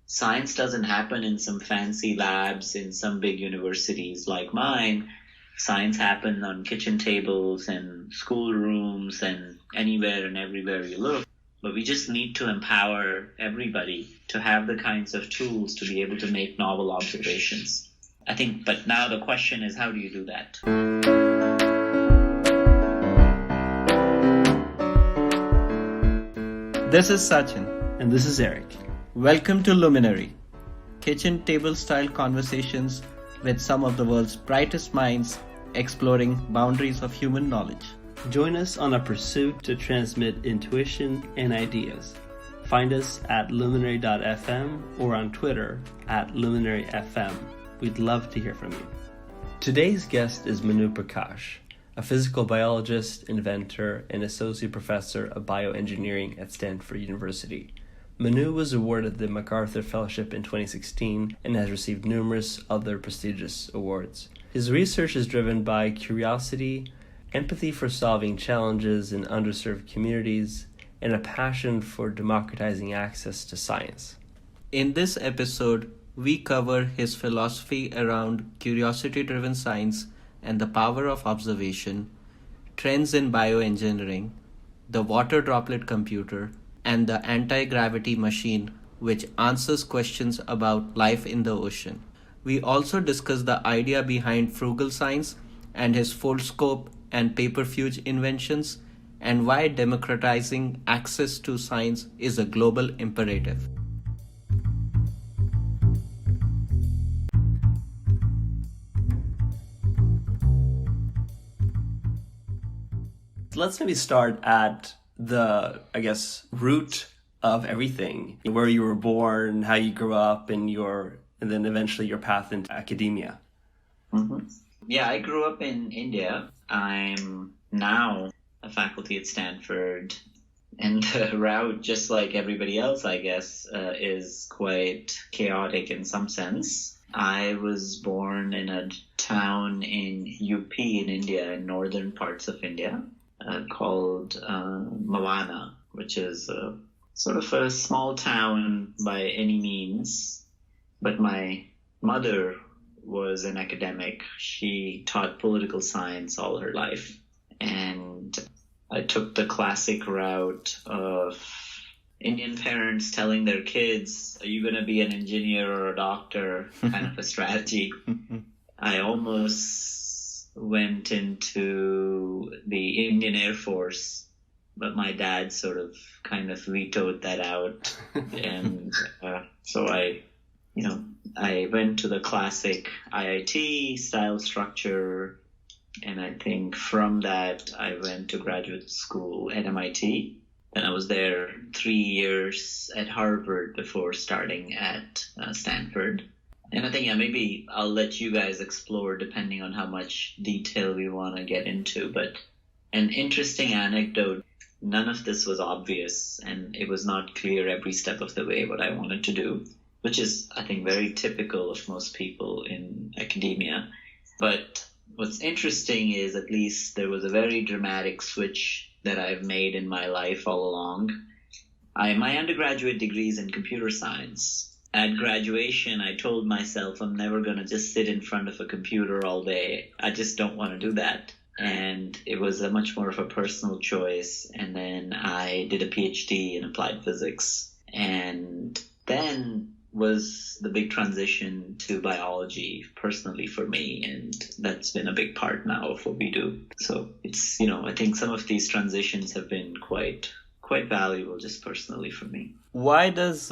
science doesn't happen in some fancy labs in some big universities like mine. Science happens on kitchen tables and schoolrooms and anywhere and everywhere you look. But we just need to empower everybody to have the kinds of tools to be able to make novel observations. I think, but now the question is, how do you do that? This is Sachin. And this is Eric. Welcome to Luminary, kitchen table style conversations with some of the world's brightest minds exploring boundaries of human knowledge. Join us on a pursuit to transmit intuition and ideas. Find us at luminary.fm or on Twitter at luminaryfm. We'd love to hear from you. Today's guest is Manu Prakash, a physical biologist, inventor, and associate professor of bioengineering at Stanford University. Manu was awarded the McArthur Fellowship in 2016 and has received numerous other prestigious awards. His research is driven by curiosity, empathy for solving challenges in underserved communities, and a passion for democratizing access to science. In this episode, we cover his philosophy around curiosity-driven science and the power of observation, trends in bioengineering, the water-droplet computer, and the anti-gravity machine, which answers questions about life in the ocean. We also discuss the idea behind Frugal Science and his Foldscope and Paperfuge inventions, and why democratizing access to science is a global imperative. Let's maybe start at the, root of everything, where you were born, how you grew up, and then eventually your path into academia. Mm-hmm. Yeah, I grew up in India. I'm now a faculty at Stanford, and the route, just like everybody else, I guess, is quite chaotic in some sense. I was born in a town in UP in India, in northern parts of India, called Mawana, which is sort of a small town by any means. But my mother was an academic. She taught political science all her life. And I took the classic route of Indian parents telling their kids, are you going to be an engineer or a doctor, kind of a strategy. I almost went into the Indian Air Force, but my dad sort of kind of vetoed that out. And so I went to the classic IIT style structure. And I think from that, I went to graduate school at MIT. Then I was there 3 years at Harvard before starting at Stanford. And I think, maybe I'll let you guys explore depending on how much detail we want to get into. But an interesting anecdote, none of this was obvious, and it was not clear every step of the way what I wanted to do, which is, I think, very typical of most people in academia. But what's interesting is at least there was a very dramatic switch that I've made in my life all along. My undergraduate degree is in computer science. At graduation, I told myself I'm never going to just sit in front of a computer all day. I just don't want to do that. And it was a much more of a personal choice. And then I did a PhD in applied physics. And then was the big transition to biology personally for me. And that's been a big part now of what we do. So it's, I think some of these transitions have been quite valuable just personally for me. Why does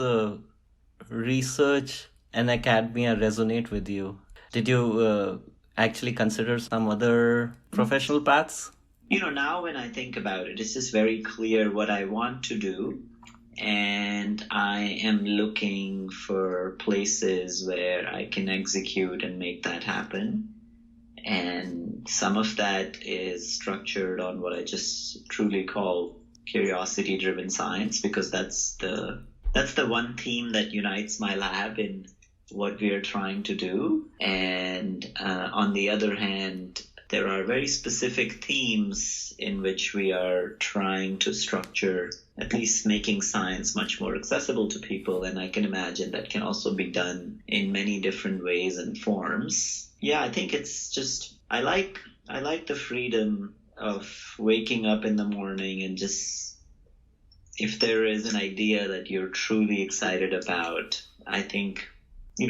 research and academia resonate with you? Did you actually consider some other professional paths? Now when I think about it, it's just very clear what I want to do. And I am looking for places where I can execute and make that happen. And some of that is structured on what I just truly call curiosity-driven science, because that's the one theme that unites my lab in what we are trying to do. And on the other hand, there are very specific themes in which we are trying to structure, at least making science much more accessible to people. And I can imagine that can also be done in many different ways and forms. Yeah, I think it's just, I like the freedom of waking up in the morning and just, if there is an idea that you're truly excited about, I think,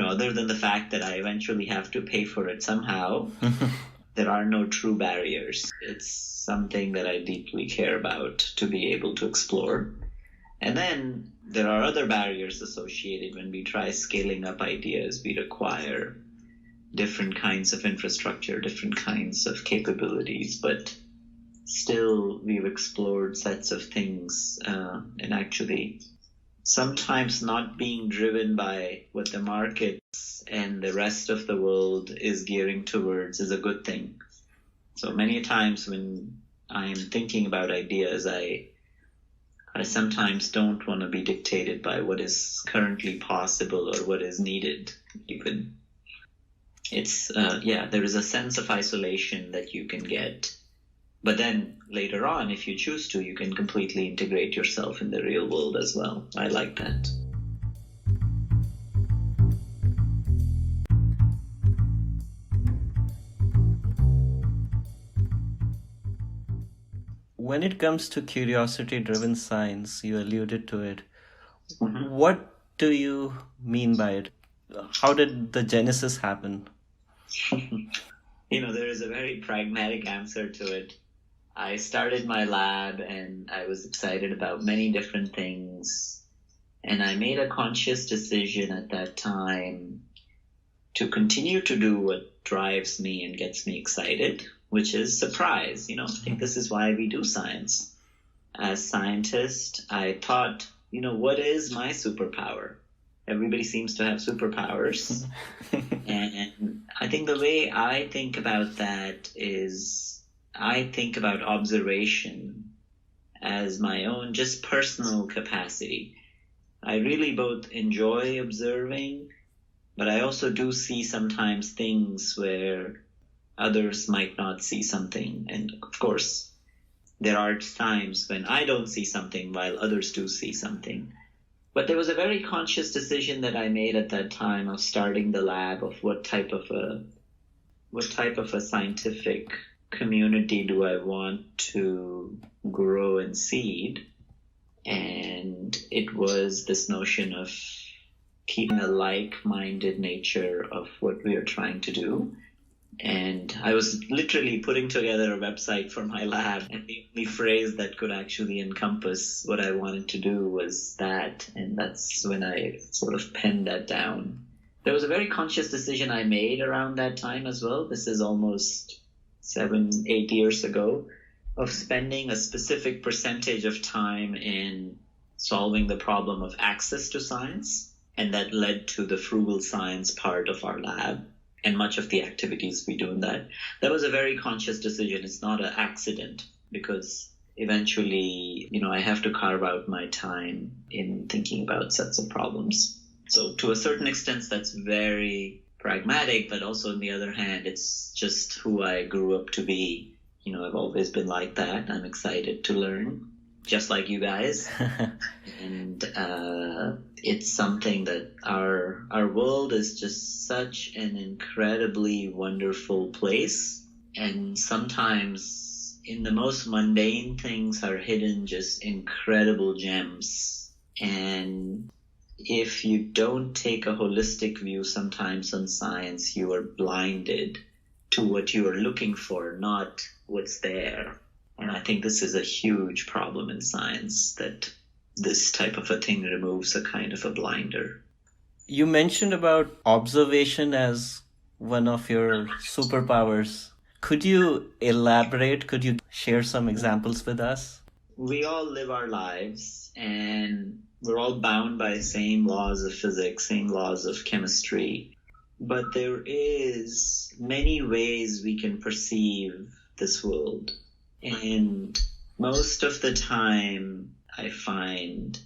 other than the fact that I eventually have to pay for it somehow, there are no true barriers. It's something that I deeply care about to be able to explore. And then there are other barriers associated. When we try scaling up ideas, we require different kinds of infrastructure, different kinds of capabilities, but still we've explored sets of things and actually sometimes not being driven by what the markets and the rest of the world is gearing towards is a good thing. So many times when I'm thinking about ideas, I sometimes don't want to be dictated by what is currently possible or what is needed even. It's, there is a sense of isolation that you can get. But then later on, if you choose to, you can completely integrate yourself in the real world as well. I like that. When it comes to curiosity-driven science, you alluded to it. Mm-hmm. What do you mean by it? How did the genesis happen? There is a very pragmatic answer to it. I started my lab and I was excited about many different things. And I made a conscious decision at that time to continue to do what drives me and gets me excited, which is surprise. I think this is why we do science. As scientist, I thought, what is my superpower? Everybody seems to have superpowers. And I think the way I think about that is I think about observation as my own just personal capacity. I really both enjoy observing, but I also do see sometimes things where others might not see something. And of course, there are times when I don't see something while others do see something. But there was a very conscious decision that I made at that time of starting the lab of what type of a scientific community do I want to grow and seed. And it was this notion of keeping a like-minded nature of what we are trying to do. And I was literally putting together a website for my lab, and the only phrase that could actually encompass what I wanted to do was that, and that's when I sort of penned that down. There was a very conscious decision I made around that time as well. This is almost 7-8 years ago, of spending a specific percentage of time in solving the problem of access to science, and that led to the Frugal Science part of our lab and much of the activities we do in that. That was a very conscious decision. It's not an accident, because eventually, I have to carve out my time in thinking about sets of problems. So to a certain extent, that's very pragmatic, but also on the other hand, it's just who I grew up to be. I've always been like that. I'm excited to learn, just like you guys. And it's something that our world is just such an incredibly wonderful place. And sometimes in the most mundane things are hidden just incredible gems. And if you don't take a holistic view sometimes on science, you are blinded to what you are looking for, not what's there. And I think this is a huge problem in science, that this type of a thing removes a kind of a blinder. You mentioned about observation as one of your superpowers. Could you elaborate? Could you share some examples with us? We all live our lives, and we're all bound by same laws of physics, same laws of chemistry. But there is many ways we can perceive this world. And most of the time, I find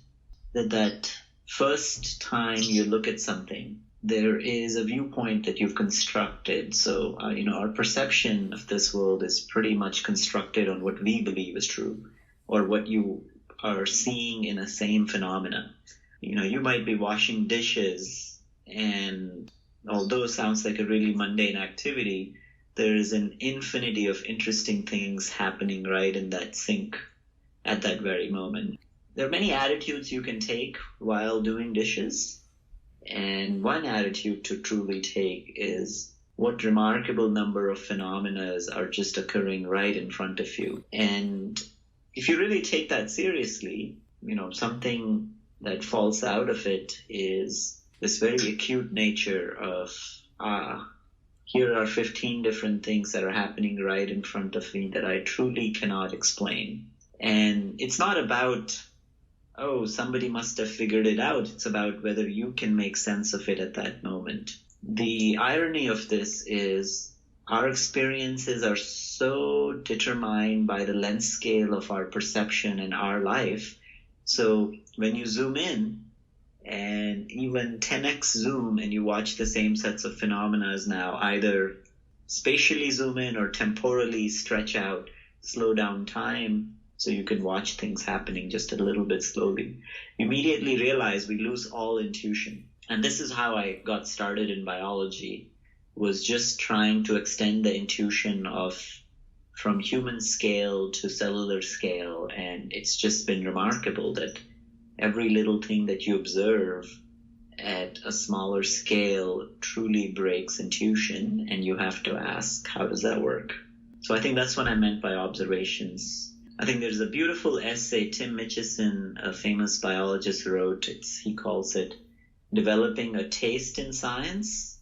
that first time you look at something, there is a viewpoint that you've constructed. So, our perception of this world is pretty much constructed on what we believe is true, or what you are seeing in a same phenomena. You might be washing dishes, and although it sounds like a really mundane activity, there is an infinity of interesting things happening right in that sink at that very moment. There are many attitudes you can take while doing dishes. And one attitude to truly take is what remarkable number of phenomena are just occurring right in front of you. And if you really take that seriously, something that falls out of it is this very acute nature of, here are 15 different things that are happening right in front of me that I truly cannot explain. And it's not about, somebody must have figured it out. It's about whether you can make sense of it at that moment. The irony of this is our experiences are so determined by the length scale of our perception in our life. So when you zoom in, and even 10x zoom, and you watch the same sets of phenomena now, either spatially zoom in or temporally stretch out, slow down time, so you can watch things happening just a little bit slowly, you immediately realize we lose all intuition. And this is how I got started in biology, was just trying to extend the intuition from human scale to cellular scale. And it's just been remarkable that every little thing that you observe at a smaller scale truly breaks intuition, and you have to ask, how does that work? So I think that's what I meant by observations. I think there's a beautiful essay Tim Mitchison, a famous biologist, wrote. He calls it Developing a Taste in Science.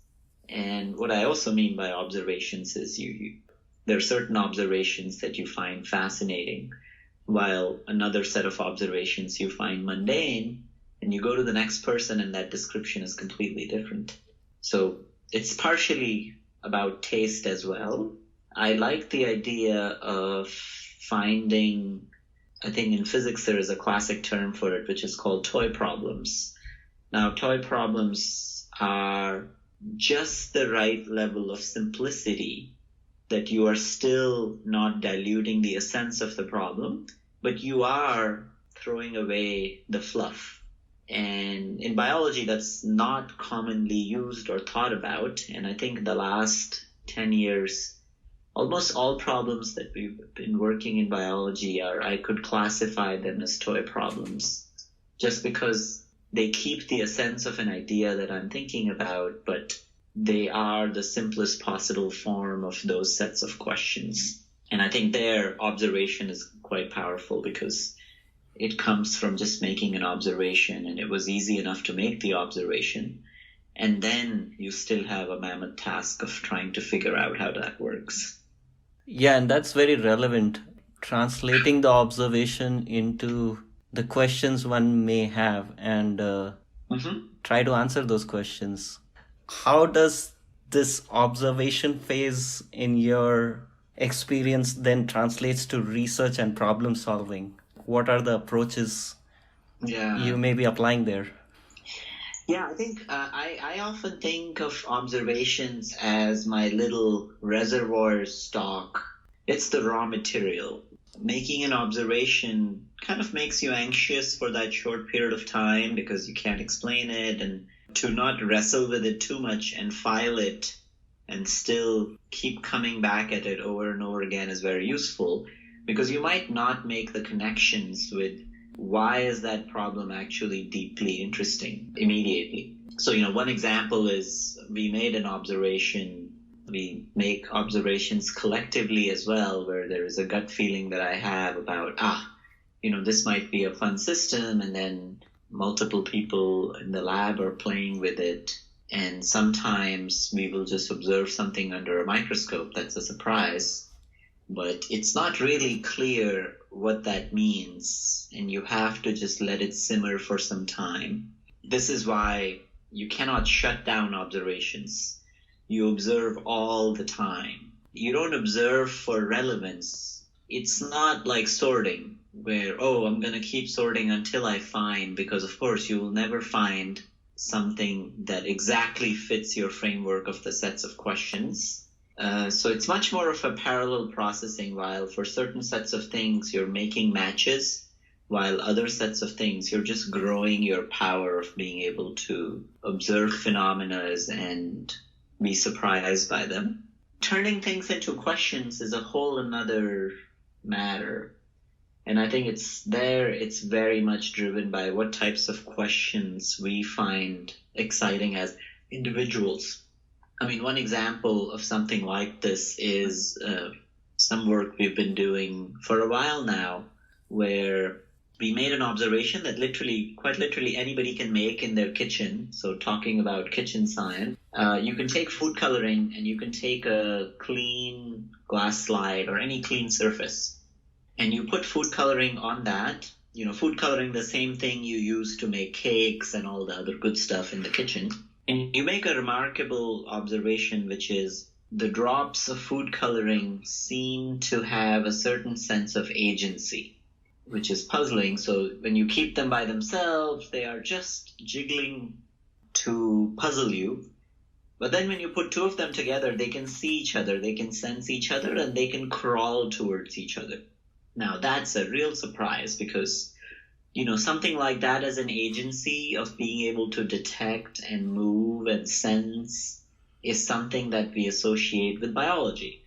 And what I also mean by observations is there are certain observations that you find fascinating, while another set of observations you find mundane, and you go to the next person and that description is completely different. So it's partially about taste as well. I like the idea of finding, I think in physics there is a classic term for it, which is called toy problems. Now, toy problems are just the right level of simplicity that you are still not diluting the essence of the problem, but you are throwing away the fluff. And in biology, that's not commonly used or thought about. And I think in the last 10 years, almost all problems that we've been working in biology I could classify them as toy problems, just because they keep the essence of an idea that I'm thinking about, but they are the simplest possible form of those sets of questions. And I think their observation is quite powerful because it comes from just making an observation, and it was easy enough to make the observation. And then you still have a mammoth task of trying to figure out how that works. Yeah, and that's very relevant. Translating the observation into the questions one may have and try to answer those questions. How does this observation phase in your experience then translates to research and problem solving? What are the approaches you may be applying there? Yeah, I think I often think of observations as my little reservoir stock. It's the raw material. Making an observation kind of makes you anxious for that short period of time because you can't explain it, and to not wrestle with it too much and file it and still keep coming back at it over and over again is very useful, because you might not make the connections with why is that problem actually deeply interesting immediately. So, one example is we made an observation. We make observations collectively as well, where there is a gut feeling that I have about, this might be a fun system, and then multiple people in the lab are playing with it. And sometimes we will just observe something under a microscope that's a surprise, but it's not really clear what that means, and you have to just let it simmer for some time. This is why you cannot shut down observations. You observe all the time. You don't observe for relevance. It's not like sorting, where, I'm going to keep sorting until I find, because of course you will never find something that exactly fits your framework of the sets of questions. So it's much more of a parallel processing, while for certain sets of things you're making matches, while other sets of things you're just growing your power of being able to observe phenomena and be surprised by them. Turning things into questions is a whole another matter. And I think it's very much driven by what types of questions we find exciting as individuals. I mean, one example of something like this is some work we've been doing for a while now, where we made an observation that quite literally anybody can make in their kitchen. So talking about kitchen science, you can take food coloring and you can take a clean glass slide or any clean surface, and you put food coloring on that. Food coloring, the same thing you use to make cakes and all the other good stuff in the kitchen. And you make a remarkable observation, which is the drops of food coloring seem to have a certain sense of agency, which is puzzling. So when you keep them by themselves, they are just jiggling to puzzle you. But then when you put two of them together, they can see each other, they can sense each other, and they can crawl towards each other. Now, that's a real surprise because something like that as an agency of being able to detect and move and sense is something that we associate with biology.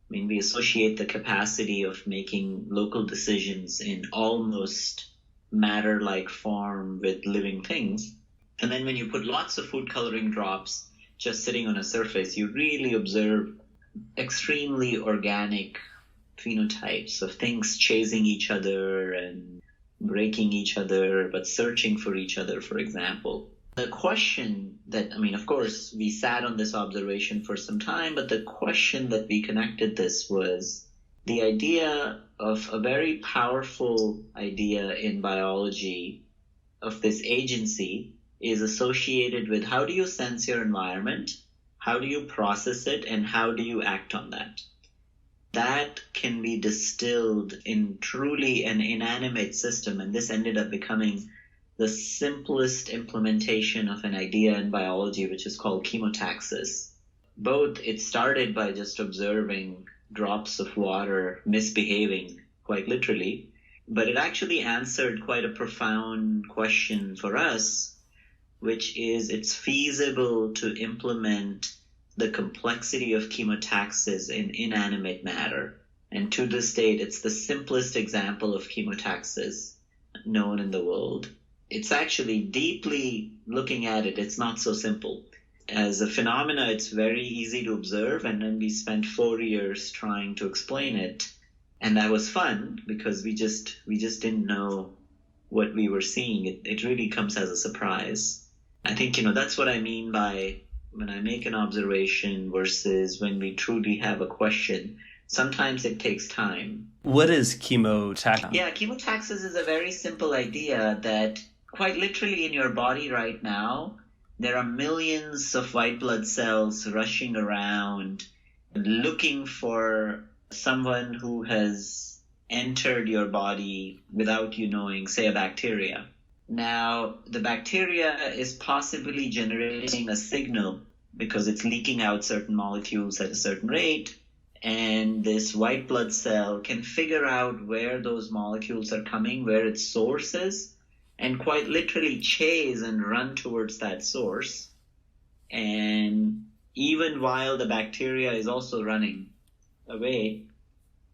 I mean, we associate the capacity of making local decisions in almost matter-like form with living things. And then when you put lots of food coloring drops just sitting on a surface, you really observe extremely organic phenotypes of things chasing each other and breaking each other, but searching for each other, for example. The question that, of course, we sat on this observation for some time, but the question that we connected this was the idea of a very powerful idea in biology of this agency is associated with how do you sense your environment, how do you process it, and how do you act on that. That can be distilled in truly an inanimate system, and this ended up becoming the simplest implementation of an idea in biology, which is called chemotaxis. It started by just observing drops of water misbehaving, quite literally, but it actually answered quite a profound question for us, which is it's feasible to implement the complexity of chemotaxis in inanimate matter. And to this date, it's the simplest example of chemotaxis known in the world. It's actually deeply looking at it, it's not so simple. As a phenomena, it's very easy to observe, and then we spent 4 years trying to explain it. And that was fun because we just didn't know what we were seeing. It really comes as a surprise. I think, that's what I mean by when I make an observation versus when we truly have a question. Sometimes it takes time. What is chemotaxis? Yeah, chemotaxis is a very simple idea that quite literally in your body right now, there are millions of white blood cells rushing around looking for someone who has entered your body without you knowing, say a bacteria. Now, the bacteria is possibly generating a signal because it's leaking out certain molecules at a certain rate, and this white blood cell can figure out where those molecules are coming, where its source is, and quite literally chase and run towards that source. And even while the bacteria is also running away,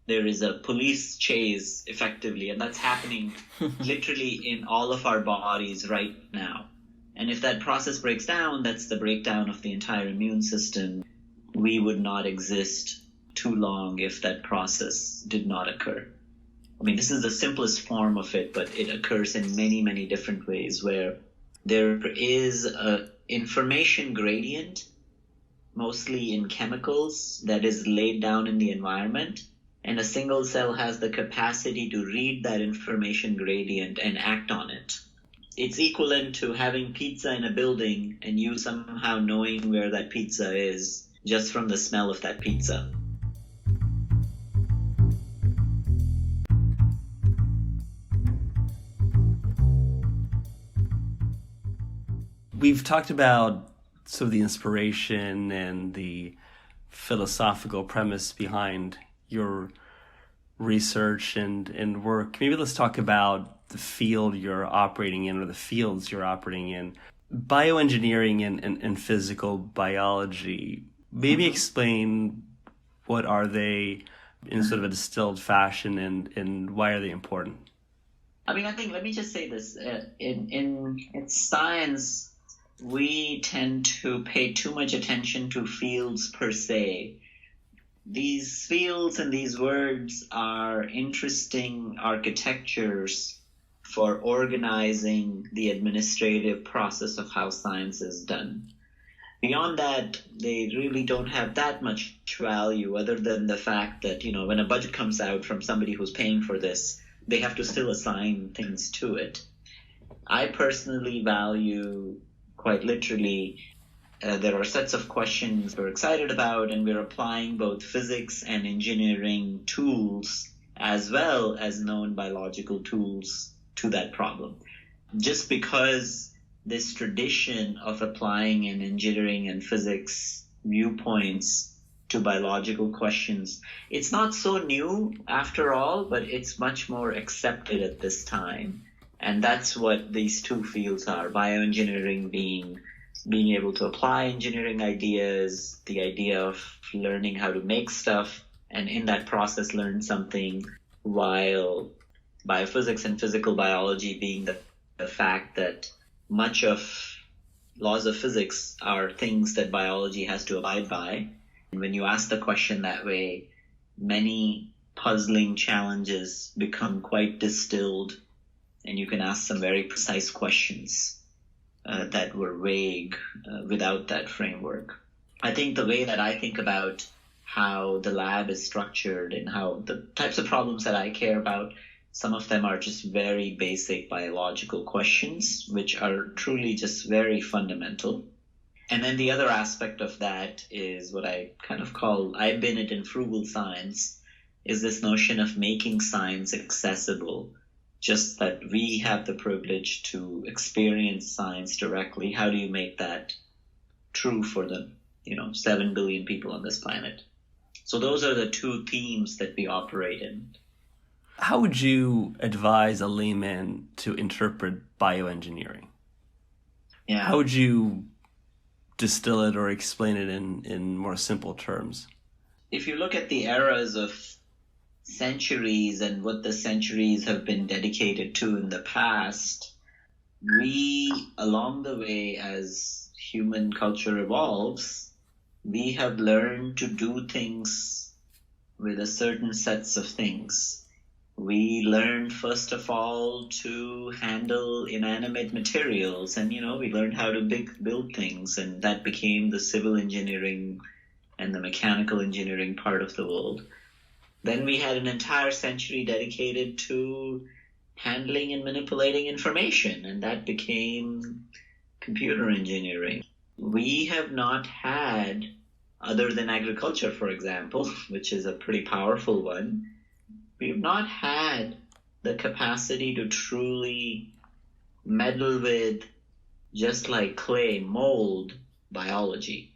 there is a police chase effectively, and that's happening literally in all of our bodies right now. And if that process breaks down, that's the breakdown of the entire immune system. We would not exist too long if that process did not occur. This is the simplest form of it, but it occurs in many, many different ways where there is an information gradient, mostly in chemicals, that is laid down in the environment. And a single cell has the capacity to read that information gradient and act on it. It's equivalent to having pizza in a building and you somehow knowing where that pizza is just from the smell of that pizza. We've talked about sort of the inspiration and the philosophical premise behind your research and work. Maybe let's talk about the field you're operating in, or the fields you're operating in. Bioengineering and physical biology. Maybe explain what are they in sort of a distilled fashion, and why are they important? I mean, I think, let me just say this. In science, we tend to pay too much attention to fields per se. These fields and these words are interesting architectures for organizing the administrative process of how science is done. Beyond that, they really don't have that much value, other than the fact that, when a budget comes out from somebody who's paying for this, they have to still assign things to it. I personally value, quite literally, there are sets of questions we're excited about, and we're applying both physics and engineering tools as well as known biological tools to that problem. Just because this tradition of applying in engineering and physics viewpoints to biological questions, it's not so new after all, but it's much more accepted at this time. And that's what these two fields are. Bioengineering being able to apply engineering ideas, the idea of learning how to make stuff, and in that process learn something, while biophysics and physical biology being the fact that much of laws of physics are things that biology has to abide by. And when you ask the question that way, many puzzling challenges become quite distilled, and you can ask some very precise questions that were vague without that framework. I think the way that I think about how the lab is structured and how the types of problems that I care about, some of them are just very basic biological questions, which are truly just very fundamental. And then the other aspect of that is what I kind of call, I've been it in Frugal Science, is this notion of making science accessible. Just that we have the privilege to experience science directly. How do you make that true for the 7 billion people on this planet? So those are the two themes that we operate in. How would you advise a layman to interpret bioengineering? Yeah. How would you distill it or explain it in more simple terms? If you look at the eras of centuries and what the centuries have been dedicated to in the past, we, along the way, as human culture evolves, we have learned to do things with a certain sets of things. We learned, first of all, to handle inanimate materials, and we learned how to build things, and that became the civil engineering and the mechanical engineering part of the world. Then we had an entire century dedicated to handling and manipulating information, and that became computer engineering. We have not had, other than agriculture, for example, which is a pretty powerful one, we've not had the capacity to truly meddle with, just like clay, mold biology.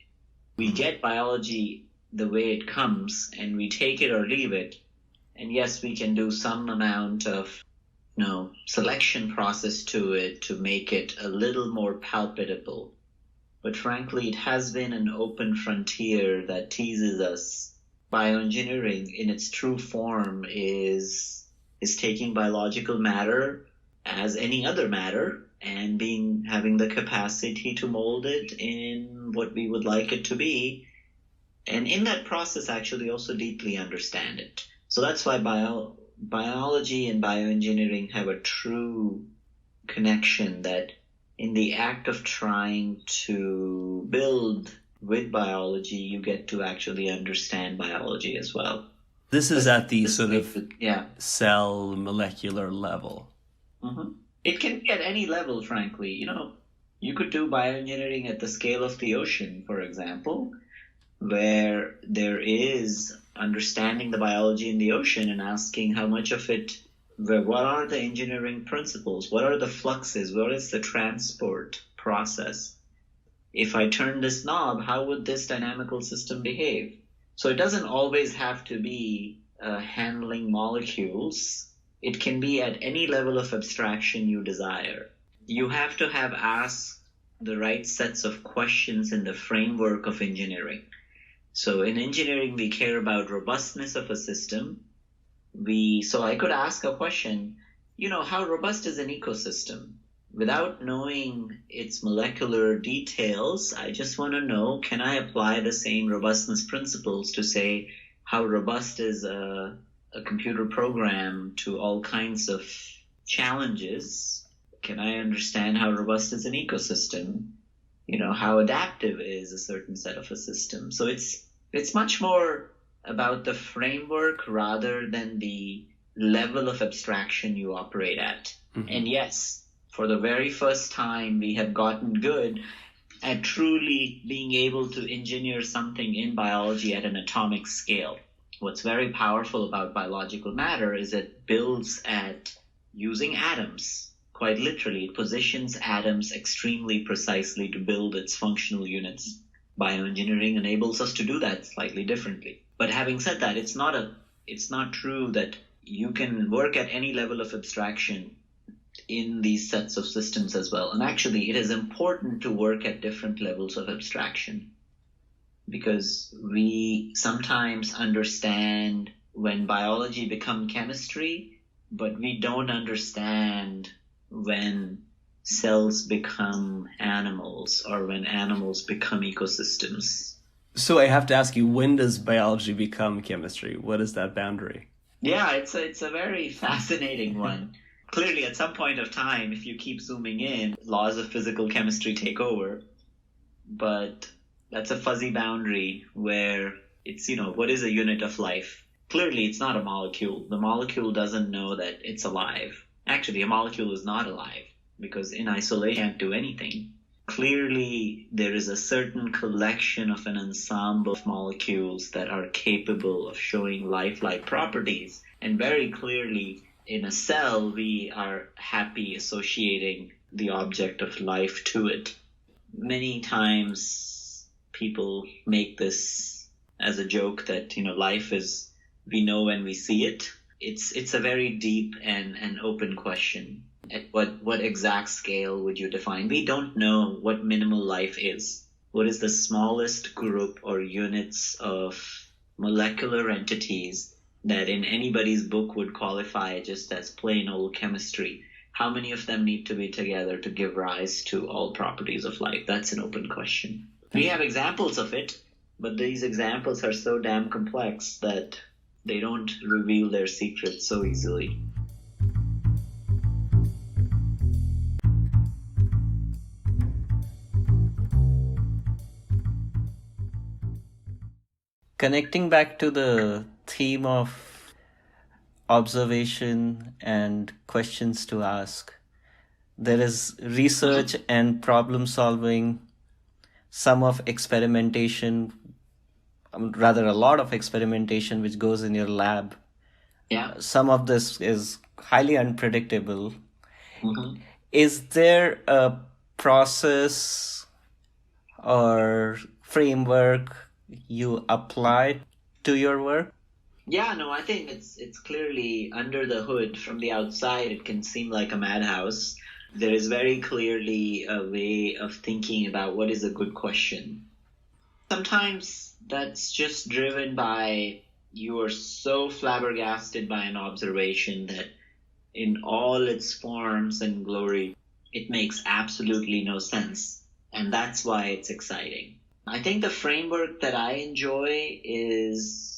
We get biology the way it comes, and we take it or leave it. And yes, we can do some amount of selection process to it to make it a little more palpable. But frankly, it has been an open frontier that teases us. Bioengineering in its true form is taking biological matter as any other matter and having the capacity to mold it in what we would like it to be. And in that process, actually also deeply understand it. So that's why biology and bioengineering have a true connection, that in the act of trying to build with biology, you get to actually understand biology as well. This is at the sort of cell molecular level. Mm-hmm. It can be at any level, frankly. You could do bioengineering at the scale of the ocean, for example, where there is understanding the biology in the ocean and asking how much of it, what are the engineering principles, what are the fluxes, what is the transport process. If I turn this knob, how would this dynamical system behave? So it doesn't always have to be handling molecules. It can be at any level of abstraction you desire. You have to have asked the right sets of questions in the framework of engineering. So in engineering, we care about robustness of a system. So I could ask a question, how robust is an ecosystem? Without knowing its molecular details, I just want to know, can I apply the same robustness principles to say how robust is a computer program to all kinds of challenges? Can I understand how robust is an ecosystem? How adaptive is a certain set of a system? So it's much more about the framework rather than the level of abstraction you operate at. Mm-hmm. And yes, for the very first time, we have gotten good at truly being able to engineer something in biology at an atomic scale. What's very powerful about biological matter is it builds at using atoms. Quite literally, it positions atoms extremely precisely to build its functional units. Bioengineering enables us to do that slightly differently. But having said that, it's not true that you can work at any level of abstraction in these sets of systems as well. And actually, it is important to work at different levels of abstraction, because we sometimes understand when biology becomes chemistry, but we don't understand when cells become animals or when animals become ecosystems. So I have to ask you, when does biology become chemistry? What is that boundary? Yeah, it's a very fascinating one. Clearly, at some point of time, if you keep zooming in, laws of physical chemistry take over. But that's a fuzzy boundary where it's, what is a unit of life? Clearly, it's not a molecule. The molecule doesn't know that it's alive. Actually, a molecule is not alive because in isolation it can't do anything. Clearly, there is a certain collection of an ensemble of molecules that are capable of showing lifelike properties. And very clearly, in a cell, we are happy associating the object of life to it. Many times, people make this as a joke that, life is, we know when we see it. It's a very deep and open question. At what exact scale would you define? We don't know what minimal life is. What is the smallest group or units of molecular entities that in anybody's book would qualify just as plain old chemistry? How many of them need to be together to give rise to all properties of life? That's an open question. We have examples of it, but these examples are so damn complex that they don't reveal their secrets so easily. Connecting back to the theme of observation and questions to ask, there is research and problem solving, some of experimentation, rather a lot of experimentation which goes in your lab. Yeah. Some of this is highly unpredictable. Mm-hmm. Is there a process or framework you apply to your work? Yeah, no, I think it's clearly under the hood. From the outside, it can seem like a madhouse. There is very clearly a way of thinking about what is a good question. Sometimes that's just driven by you are so flabbergasted by an observation that in all its forms and glory, it makes absolutely no sense. And that's why it's exciting. I think the framework that I enjoy is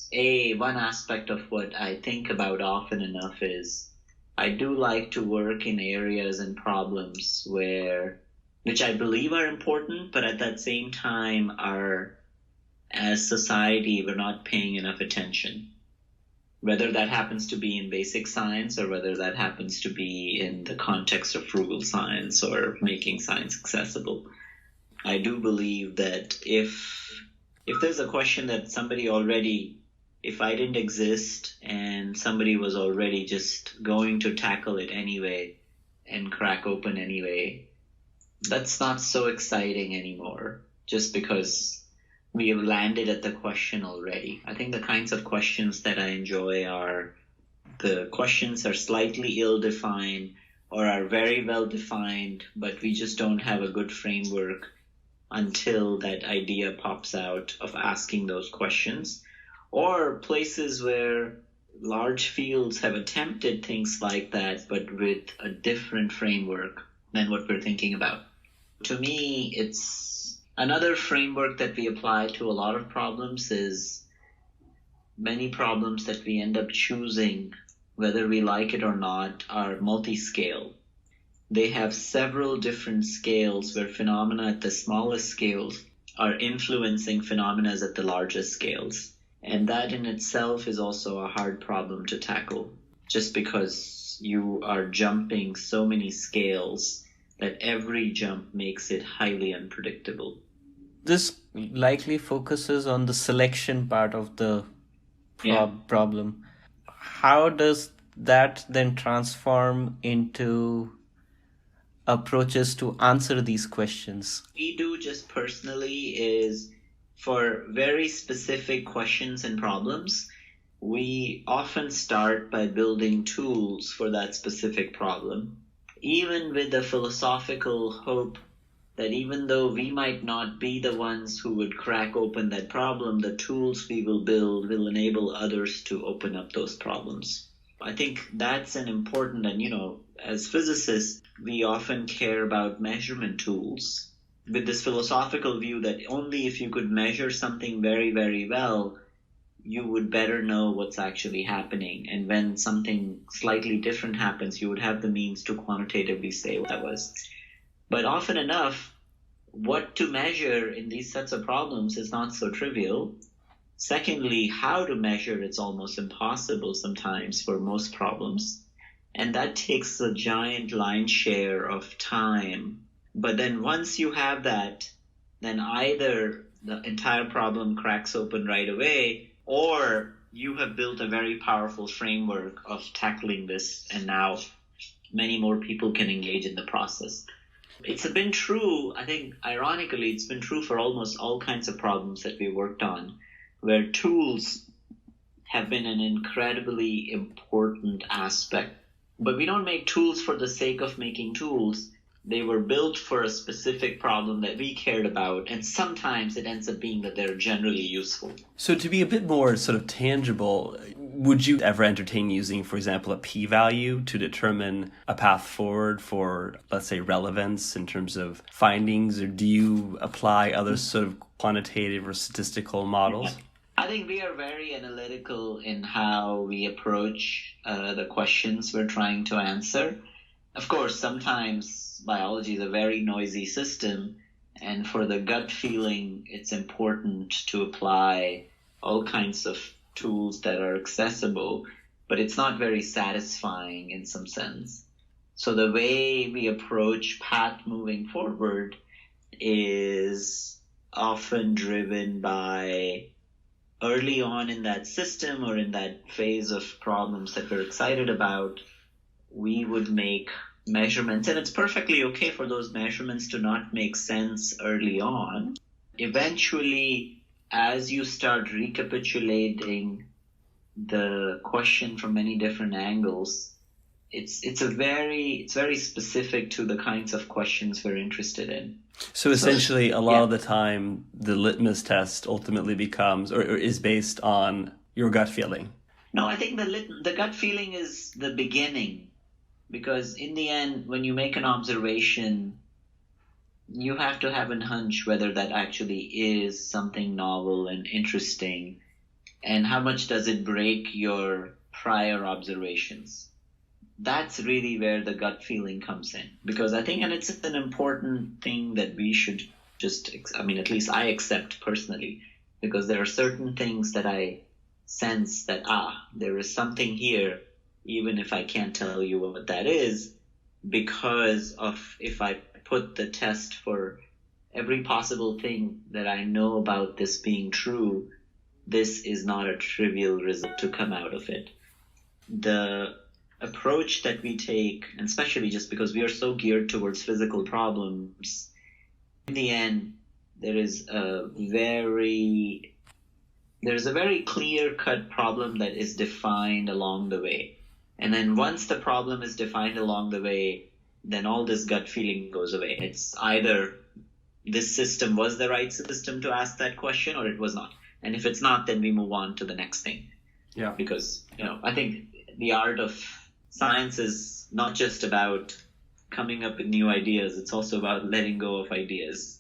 one aspect of what I think about often enough is I do like to work in areas and problems which I believe are important, but at that same time are, as society, we're not paying enough attention. Whether that happens to be in basic science or whether that happens to be in the context of frugal science or making science accessible. I do believe that if there's a question that somebody already, if I didn't exist and somebody was already just going to tackle it anyway and crack open anyway, that's not so exciting anymore, just because we have landed at the question already. I think the kinds of questions that I enjoy are the questions are slightly ill-defined or are very well-defined, but we just don't have a good framework until that idea pops out of asking those questions. Or places where large fields have attempted things like that, but with a different framework than what we're thinking about. To me, it's another framework that we apply to a lot of problems is many problems that we end up choosing, whether we like it or not, are multi-scale. They have several different scales where phenomena at the smallest scales are influencing phenomena at the largest scales. And that in itself is also a hard problem to tackle, just because you are jumping so many scales that every jump makes it highly unpredictable. This likely focuses on the selection part of the problem. How does that then transform into approaches to answer these questions? We do just personally is for very specific questions and problems, we often start by building tools for that specific problem, even with the philosophical hope that even though we might not be the ones who would crack open that problem, the tools we will build will enable others to open up those problems. I think that's an important, and as physicists, we often care about measurement tools with this philosophical view that only if you could measure something very, very well, you would better know what's actually happening. And when something slightly different happens, you would have the means to quantitatively say what that was. But often enough, what to measure in these sets of problems is not so trivial. Secondly, how to measure it's almost impossible sometimes for most problems. And that takes a giant line share of time. But then once you have that, then either the entire problem cracks open right away, or you have built a very powerful framework of tackling this, and now many more people can engage in the process. It's been true, I think, ironically, it's been true for almost all kinds of problems that we worked on, where tools have been an incredibly important aspect. But we don't make tools for the sake of making tools. They were built for a specific problem that we cared about, and sometimes it ends up being that they're generally useful. So to be a bit more sort of tangible, would you ever entertain using, for example, a p-value to determine a path forward for, let's say, relevance in terms of findings, or do you apply other sort of quantitative or statistical models? I think we are very analytical in how we approach the questions we're trying to answer. Of course, sometimes biology is a very noisy system, and for the gut feeling, it's important to apply all kinds of tools that are accessible, but it's not very satisfying in some sense. So the way we approach path moving forward is often driven by early on in that system or in that phase of problems that we're excited about, we would make measurements, and it's perfectly okay for those measurements to not make sense early on. Eventually, as you start recapitulating the question from many different angles, it's very specific to the kinds of questions we're interested in. So essentially, a lot of the time, the litmus test ultimately becomes or is based on your gut feeling. No, I think the gut feeling is the beginning, because in the end, when you make an observation, you have to have a hunch whether that actually is something novel and interesting, and how much does it break your prior observations. That's really where the gut feeling comes in, because I think, and it's an important thing that we should at least I accept personally, because there are certain things that I sense that, there is something here, even if I can't tell you what that is, because of if I put the test for every possible thing that I know about this being true, this is not a trivial result to come out of it. The approach that we take, and especially just because we are so geared towards physical problems, in the end, there's a very clear-cut problem that is defined along the way. And then once the problem is defined along the way, then all this gut feeling goes away. It's either this system was the right system to ask that question or it was not. And if it's not, then we move on to the next thing. Yeah. Because, I think the art of science is not just about coming up with new ideas. It's also about letting go of ideas.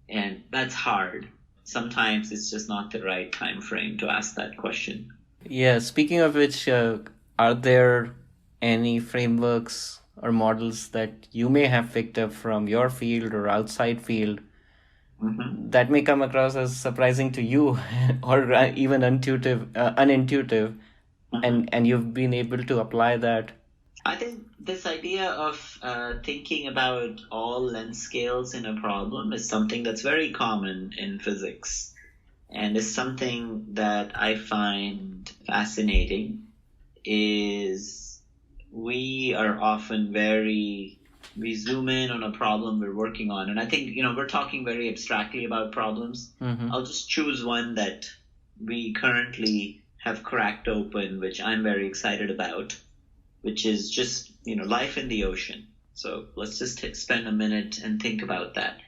And that's hard. Sometimes it's just not the right time frame to ask that question. Yeah, speaking of which, are there any frameworks or models that you may have picked up from your field or outside field that may come across as surprising to you or even unintuitive, and you've been able to apply that? I think this idea of thinking about all length scales in a problem is something that's very common in physics and is something that I find fascinating. Is we are often we zoom in on a problem we're working on. And I think, we're talking very abstractly about problems. I'll just choose one that we currently have cracked open, which I'm very excited about, which is just, life in the ocean. So let's just spend a minute and think about that.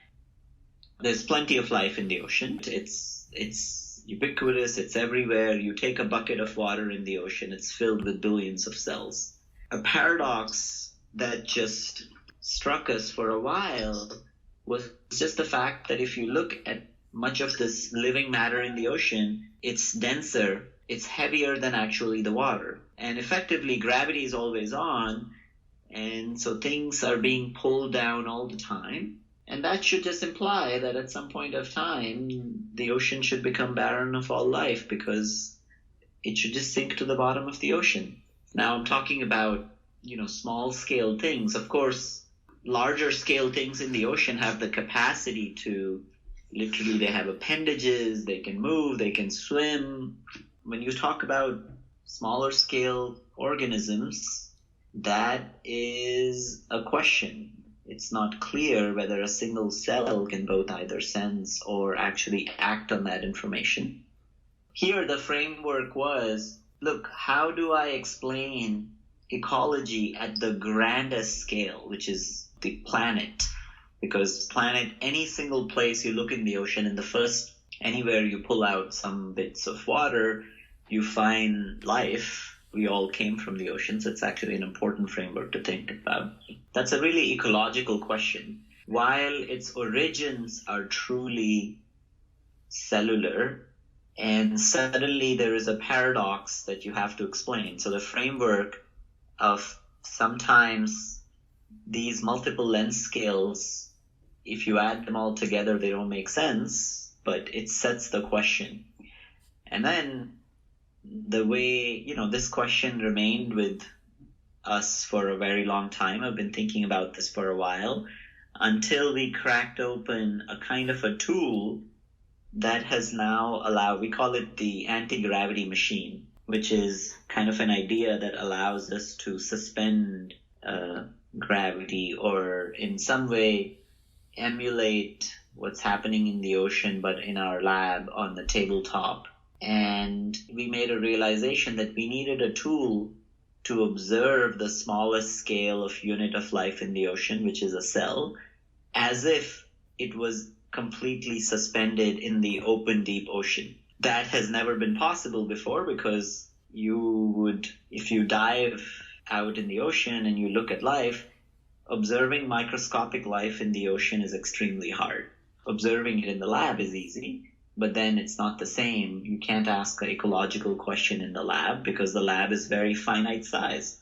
There's plenty of life in the ocean. It's ubiquitous. It's everywhere. You take a bucket of water in the ocean, it's filled with billions of cells. A paradox that just struck us for a while was just the fact that if you look at much of this living matter in the ocean, it's denser, it's heavier than actually the water. And effectively, gravity is always on, and so things are being pulled down all the time. And that should just imply that at some point of time, the ocean should become barren of all life because it should just sink to the bottom of the ocean. Now I'm talking about, small scale things. Of course, larger scale things in the ocean have the capacity to literally, they have appendages, they can move, they can swim. When you talk about smaller scale organisms, that is a question. It's not clear whether a single cell can both either sense or actually act on that information. Here, the framework was, look, how do I explain ecology at the grandest scale, which is the planet? Because planet, any single place you look in the ocean, in the first, anywhere you pull out some bits of water, you find life. We all came from the ocean, so it's actually an important framework to think about. That's a really ecological question. While its origins are truly cellular, and suddenly there is a paradox that you have to explain. So the framework of sometimes these multiple length scales, if you add them all together, they don't make sense, but it sets the question. And then the way, this question remained with us for a very long time. I've been thinking about this for a while until we cracked open a kind of a tool that has now allowed, we call it the anti-gravity machine, which is kind of an idea that allows us to suspend gravity or in some way emulate what's happening in the ocean, but in our lab on the tabletop. And we made a realization that we needed a tool to observe the smallest scale of unit of life in the ocean, which is a cell, as if it was completely suspended in the open, deep ocean. That has never been possible before because if you dive out in the ocean and you look at life, observing microscopic life in the ocean is extremely hard. Observing it in the lab is easy, but then it's not the same. You can't ask an ecological question in the lab because the lab is very finite size.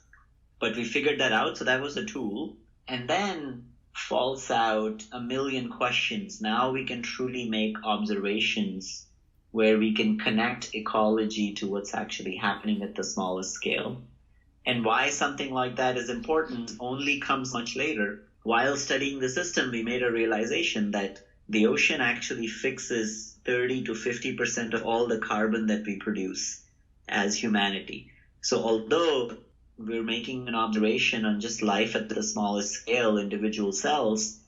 But we figured that out, so that was a tool. And then falls out a million questions. Now we can truly make observations where we can connect ecology to what's actually happening at the smallest scale. And why something like that is important only comes much later. While studying the system, we made a realization that the ocean actually fixes 30 to 50% of all the carbon that we produce as humanity. So although we're making an observation on just life at the smallest scale, individual cells,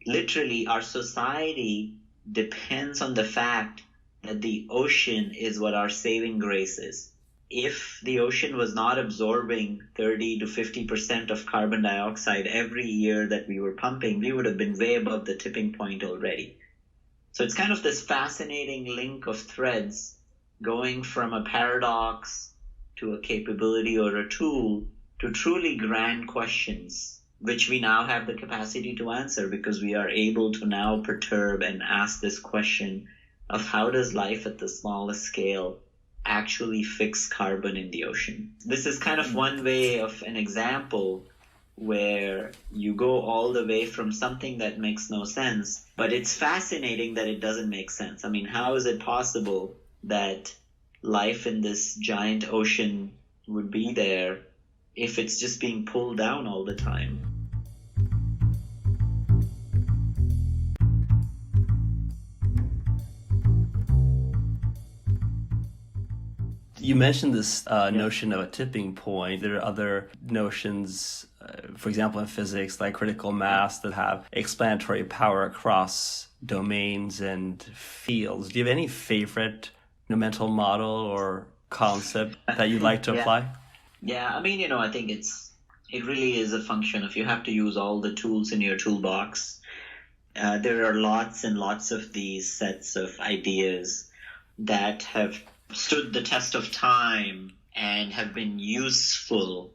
literally our society depends on the fact that the ocean is what our saving grace is. If the ocean was not absorbing 30 to 50% of carbon dioxide every year that we were pumping, we would have been way above the tipping point already. So it's kind of this fascinating link of threads going from a paradox to a capability or a tool to truly grand questions, which we now have the capacity to answer because we are able to now perturb and ask this question of how does life at the smallest scale actually fix carbon in the ocean. This is kind of one way of an example where you go all the way from something that makes no sense, but it's fascinating that it doesn't make sense. I mean, how is it possible that life in this giant ocean would be there if it's just being pulled down all the time? You mentioned this notion of a tipping point. There are other notions, for example, in physics, like critical mass, that have explanatory power across domains and fields. Do you have any favorite mental model or concept that you'd like to apply? Yeah, I mean, I think it really is a function of you have to use all the tools in your toolbox. There are lots and lots of these sets of ideas that have stood the test of time and have been useful,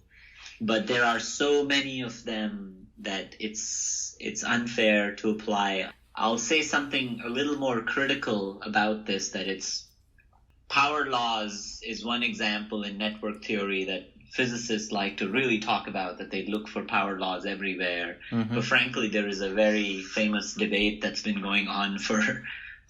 but there are so many of them that it's unfair to apply. I'll say something a little more critical about this, that it's power laws is one example in network theory that physicists like to really talk about, that they look for power laws everywhere. Mm-hmm. But frankly, there is a very famous debate that's been going on for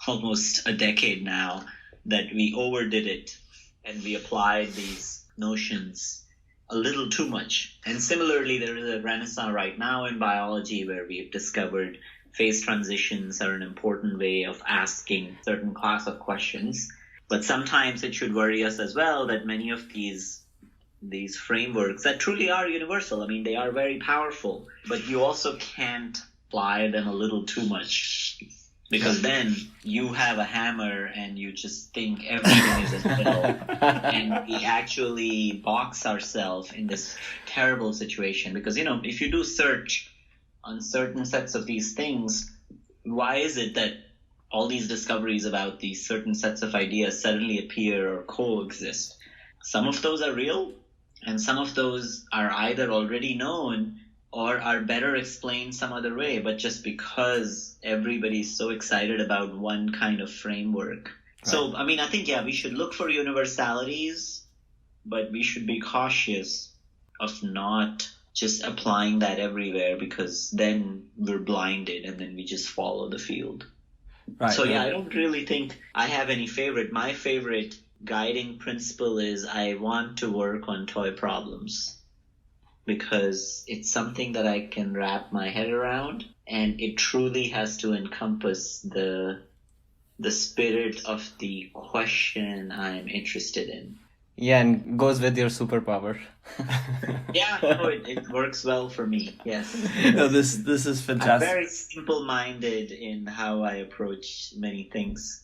almost a decade now, that we overdid it and we applied these notions a little too much. And similarly, there is a renaissance right now in biology where we've discovered phase transitions are an important way of asking certain class of questions. But sometimes it should worry us as well that many of these frameworks that truly are universal, I mean, they are very powerful, but you also can't apply them a little too much. Because then you have a hammer and you just think everything is a nail. And we actually box ourselves in this terrible situation. Because, if you do search on certain sets of these things, why is it that all these discoveries about these certain sets of ideas suddenly appear or coexist? Some of those are real, and some of those are either already known or are better explained some other way, but just because everybody's so excited about one kind of framework. Right. So, I mean, I think, we should look for universalities, but we should be cautious of not just applying that everywhere, because then we're blinded and then we just follow the field. Right. So, I don't really think I have any favorite. My favorite guiding principle is I want to work on toy problems, because it's something that I can wrap my head around, and it truly has to encompass the spirit of the question I'm interested in. Yeah, and goes with your superpower. It works well for me, yes. No, this is fantastic. I'm very simple-minded in how I approach many things.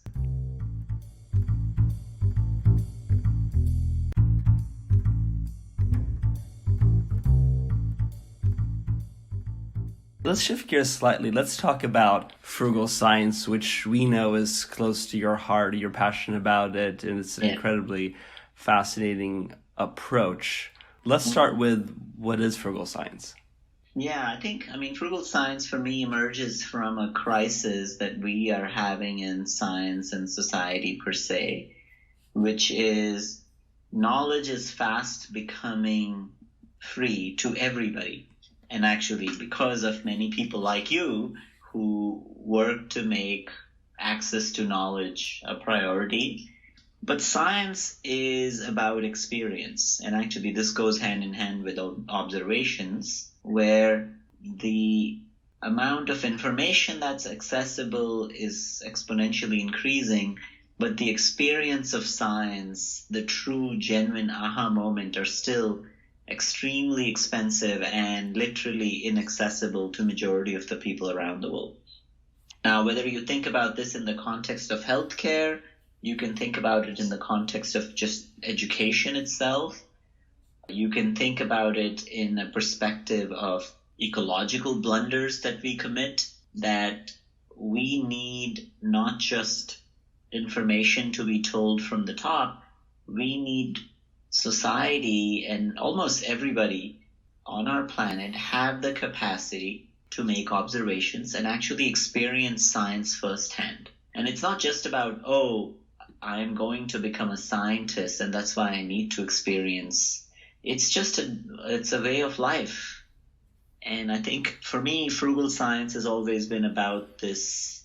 Let's shift gears slightly. Let's talk about Frugal Science, which we know is close to your heart. You're passionate about it, and it's an incredibly fascinating approach. Let's start with, what is Frugal Science? Yeah, Frugal Science for me emerges from a crisis that we are having in science and society per se, which is knowledge is fast becoming free to everybody. And actually, because of many people like you who work to make access to knowledge a priority. But science is about experience. And actually, this goes hand in hand with observations, where the amount of information that's accessible is exponentially increasing. But the experience of science, the true, genuine aha moment, are still extremely expensive and literally inaccessible to majority of the people around the world. Now, whether you think about this in the context of healthcare, you can think about it in the context of just education itself. You can think about it in a perspective of ecological blunders that we commit, that we need not just information to be told from the top, we need society and almost everybody on our planet have the capacity to make observations and actually experience science firsthand. And it's not just about, oh, I'm going to become a scientist and that's why I need to experience. It's a way of life. And I think for me, Frugal Science has always been about this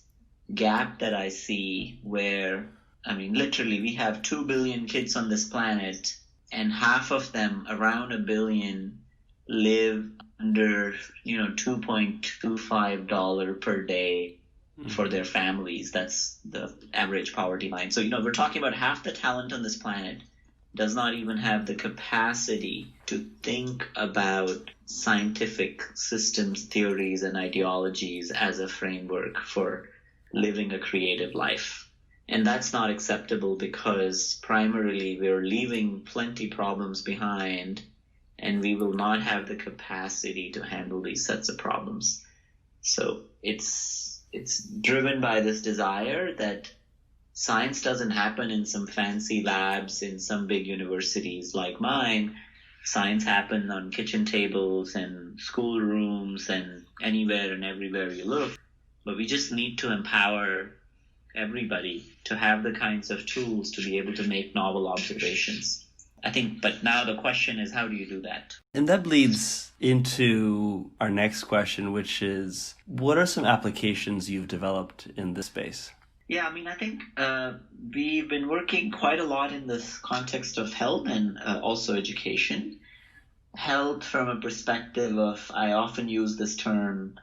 gap that I see where, literally we have 2 billion kids on this planet and half of them, around 1 billion, live under, $2.25 per day for their families. That's the average poverty line. So, we're talking about half the talent on this planet does not even have the capacity to think about scientific systems, theories, and ideologies as a framework for living a creative life. And that's not acceptable because primarily we're leaving plenty problems behind and we will not have the capacity to handle these sets of problems. So it's driven by this desire that science doesn't happen in some fancy labs in some big universities like mine. Science happens on kitchen tables and schoolrooms and anywhere and everywhere you look. But we just need to empower everybody to have the kinds of tools to be able to make novel observations. I think, but now the question is, how do you do that? And that leads into our next question, which is, what are some applications you've developed in this space? Yeah, I think we've been working quite a lot in this context of health and also education. Health from a perspective of, I often use this term,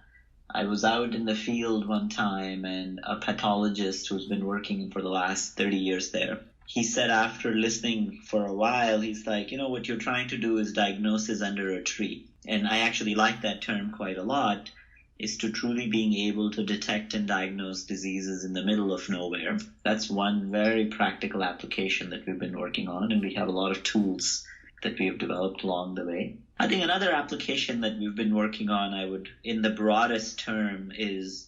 I was out in the field one time and a pathologist who's been working for the last 30 years there, he said after listening for a while, he's like, what you're trying to do is diagnosis under a tree. And I actually like that term quite a lot, is to truly being able to detect and diagnose diseases in the middle of nowhere. That's one very practical application that we've been working on, and we have a lot of tools that we have developed along the way. I think another application that we've been working on, in the broadest term, is,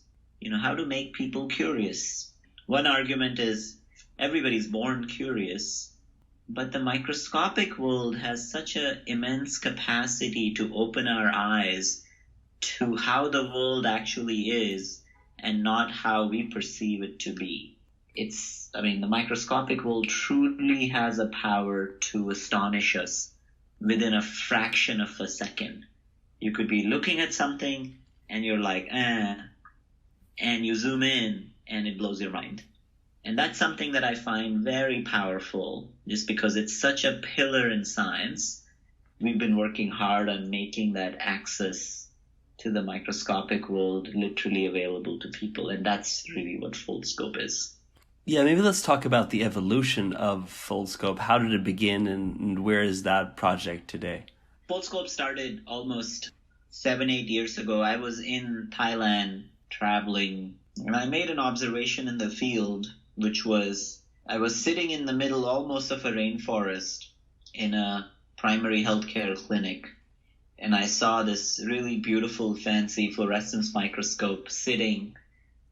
how to make people curious. One argument is everybody's born curious, but the microscopic world has such an immense capacity to open our eyes to how the world actually is and not how we perceive it to be. The microscopic world truly has a power to astonish us within a fraction of a second. You could be looking at something and you're like, and you zoom in and it blows your mind. And that's something that I find very powerful just because it's such a pillar in science. We've been working hard on making that access to the microscopic world literally available to people. And that's really what Foldscope is. Yeah, maybe let's talk about the evolution of Foldscope. How did it begin and where is that project today? Foldscope started almost 7-8 years ago. I was in Thailand traveling and I made an observation in the field, which was I was sitting in the middle almost of a rainforest in a primary healthcare clinic. And I saw this really beautiful, fancy fluorescence microscope sitting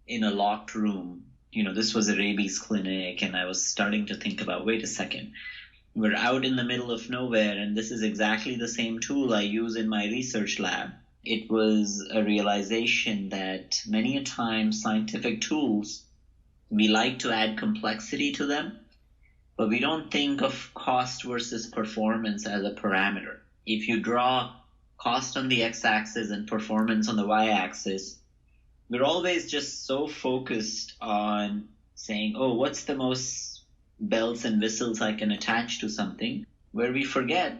in a locked room. This was a rabies clinic, and I was starting to think about, wait a second, we're out in the middle of nowhere, and this is exactly the same tool I use in my research lab. It was a realization that many a time scientific tools, we like to add complexity to them, but we don't think of cost versus performance as a parameter. If you draw cost on the x-axis and performance on the y-axis, we're always just so focused on saying, oh, what's the most bells and whistles I can attach to something, where we forget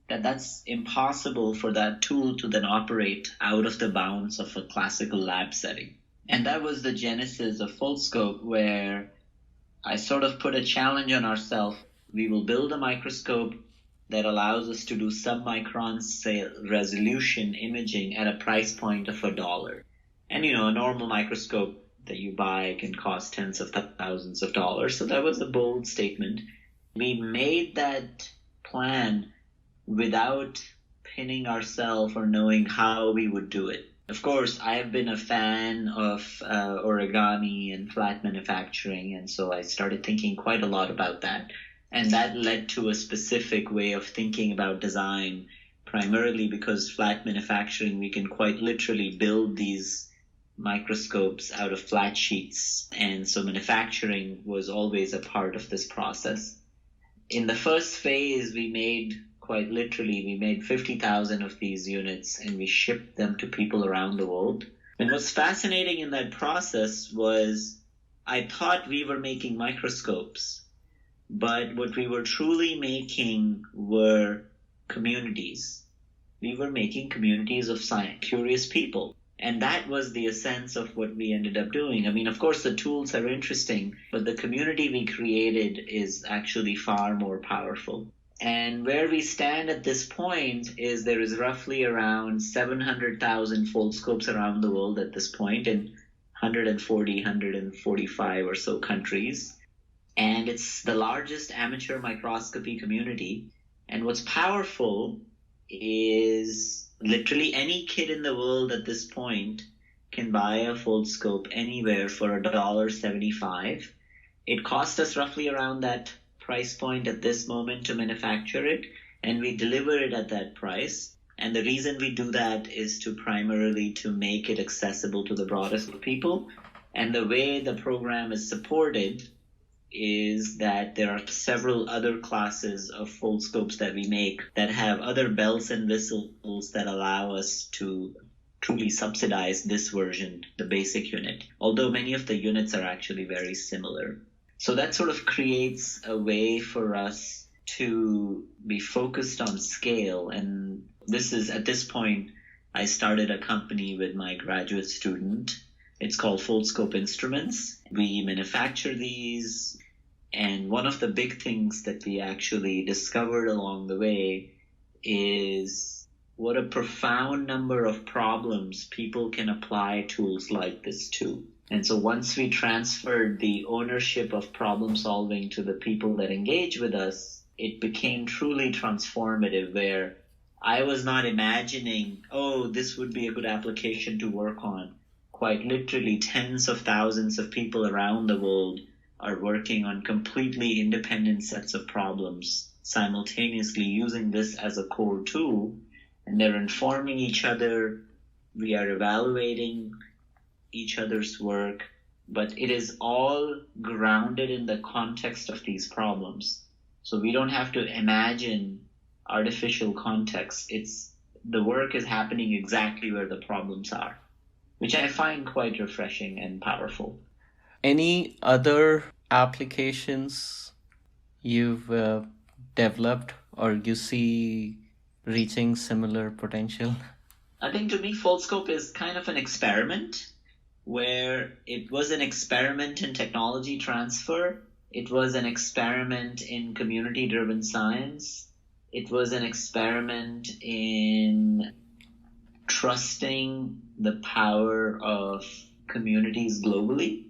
that that's impossible for that tool to then operate out of the bounds of a classical lab setting. And that was the genesis of Foldscope, where I sort of put a challenge on ourselves. We will build a microscope that allows us to do sub-micron resolution imaging at a price point of $1. And, a normal microscope that you buy can cost tens of thousands of dollars. So that was a bold statement. We made that plan without pinning ourselves or knowing how we would do it. Of course, I have been a fan of origami and flat manufacturing, and so I started thinking quite a lot about that. And that led to a specific way of thinking about design, primarily because flat manufacturing, we can quite literally build these microscopes out of flat sheets. And so manufacturing was always a part of this process. In the first phase, we made 50,000 of these units, and we shipped them to people around the world. And what's fascinating in that process was I thought we were making microscopes, but what we were truly making were communities. We were making communities of curious people. And that was the essence of what we ended up doing. I mean, of course, the tools are interesting, but the community we created is actually far more powerful. And where we stand at this point is there is roughly around 700,000 Foldscopes around the world at this point in 145 or so countries. And it's the largest amateur microscopy community. And what's powerful is literally any kid in the world at this point can buy a Foldscope anywhere for $1.75. It cost us roughly around that price point at this moment to manufacture it, and we deliver it at that price. And the reason we do that is primarily to make it accessible to the broadest of people. And the way the program is supported is that there are several other classes of Foldscopes that we make that have other bells and whistles that allow us to truly subsidize this version, the basic unit, although many of the units are actually very similar. So that sort of creates a way for us to be focused on scale. And this is, at this point, I started a company with my graduate student. It's called Foldscope Instruments. We manufacture these. And one of the big things that we actually discovered along the way is what a profound number of problems people can apply tools like this to. And so once we transferred the ownership of problem solving to the people that engage with us, it became truly transformative, where I was not imagining, this would be a good application to work on. Quite literally tens of thousands of people around the world are working on completely independent sets of problems, simultaneously using this as a core tool, and they're informing each other. We are evaluating each other's work, but it is all grounded in the context of these problems. So we don't have to imagine artificial context. The work is happening exactly where the problems are, which I find quite refreshing and powerful. Any other applications you've developed or you see reaching similar potential? I think to me, Foldscope is kind of an experiment, where it was an experiment in technology transfer. It was an experiment in community-driven science. It was an experiment in trusting the power of communities globally.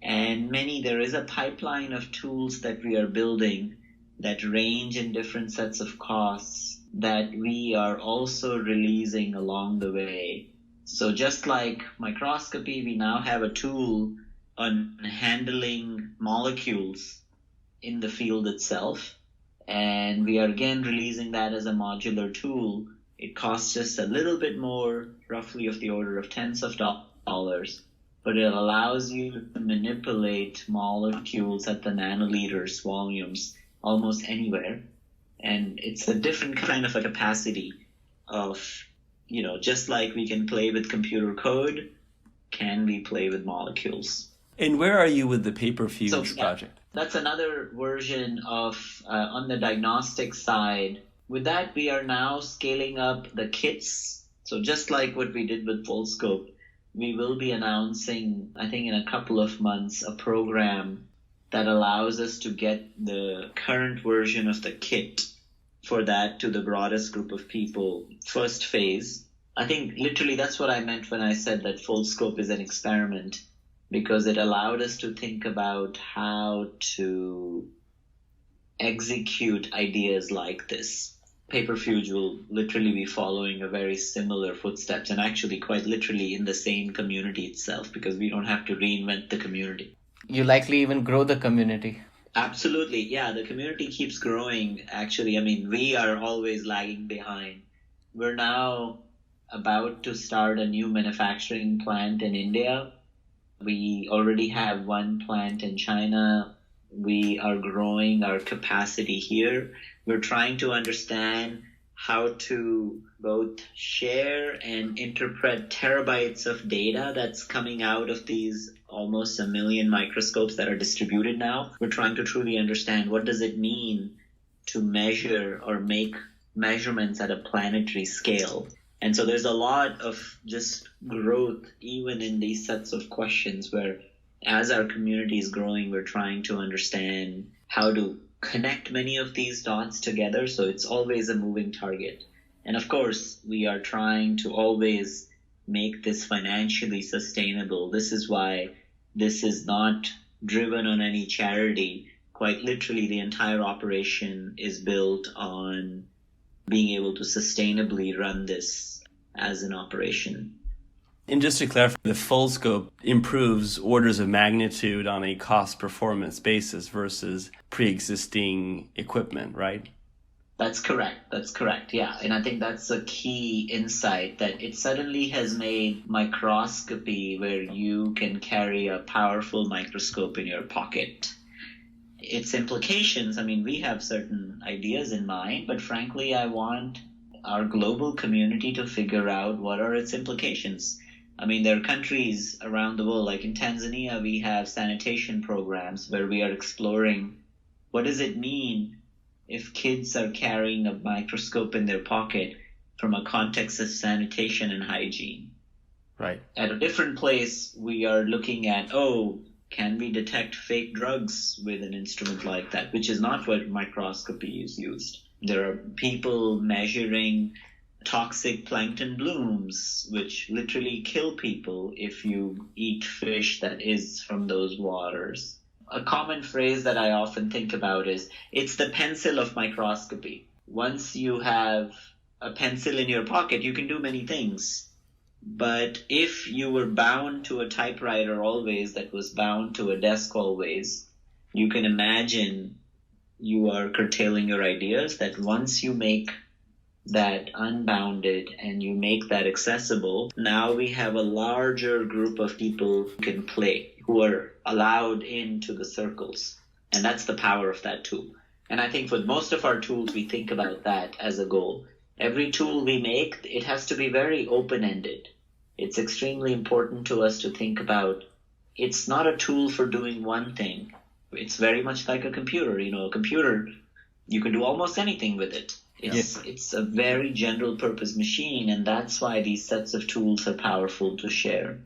And there is a pipeline of tools that we are building that range in different sets of costs that we are also releasing along the way. So just like microscopy, we now have a tool on handling molecules in the field itself. And we are again releasing that as a modular tool. It costs just a little bit more, roughly of the order of tens of dollars, but it allows you to manipulate molecules at the nanoliters volumes almost anywhere. And it's a different kind of a capacity of, just like we can play with computer code, can we play with molecules? And where are you with the Paperfuge project? That's another version of, on the diagnostic side. With that, we are now scaling up the kits. So just like what we did with Foldscope, we will be announcing, I think in a couple of months, a program that allows us to get the current version of the kit for that to the broadest group of people, first phase. I think literally that's what I meant when I said that Foldscope is an experiment, because it allowed us to think about how to execute ideas like this. Paperfuge will literally be following a very similar footsteps, and actually quite literally in the same community itself, because we don't have to reinvent the community. You likely even grow the community. Absolutely. Yeah, the community keeps growing, actually. I mean, we are always lagging behind. We're now about to start a new manufacturing plant in India. We already have one plant in China. We are growing our capacity here. We're trying to understand how to both share and interpret terabytes of data that's coming out of these almost 1 million microscopes that are distributed now. We're trying to truly understand what does it mean to measure or make measurements at a planetary scale. And so there's a lot of just growth even in these sets of questions where as our community is growing, we're trying to understand how to connect many of these dots together. So it's always a moving target. And of course, we are trying to always make this financially sustainable. This is why this is not driven on any charity. Quite literally, the entire operation is built on being able to sustainably run this as an operation. And just to clarify, the Foldscope improves orders of magnitude on a cost-performance basis versus pre-existing equipment, right? That's correct. Yeah. And I think that's a key insight, that it suddenly has made microscopy where you can carry a powerful microscope in your pocket. Its implications, I mean, we have certain ideas in mind, but frankly, I want our global community to figure out what are its implications. I mean, there are countries around the world, like in Tanzania, we have sanitation programs where we are exploring what does it mean if kids are carrying a microscope in their pocket from a context of sanitation and hygiene. Right. At a different place, we are looking at, can we detect fake drugs with an instrument like that, which is not what microscopy is used. There are people measuring toxic plankton blooms, which literally kill people if you eat fish that is from those waters. A common phrase that I often think about is, it's the pencil of microscopy. Once you have a pencil in your pocket, you can do many things. But if you were bound to a typewriter always, that was bound to a desk always, you can imagine you are curtailing your ideas, that once you make that unbounded and you make that accessible, now we have a larger group of people who can play, who are allowed into the circles. And that's the power of that tool. And I think with most of our tools, we think about that as a goal. Every tool we make, it has to be very open-ended. It's extremely important to us to think about, it's not a tool for doing one thing. It's very much like a computer. A computer, you can do almost anything with it. It's a very general purpose machine, and that's why these sets of tools are powerful to share.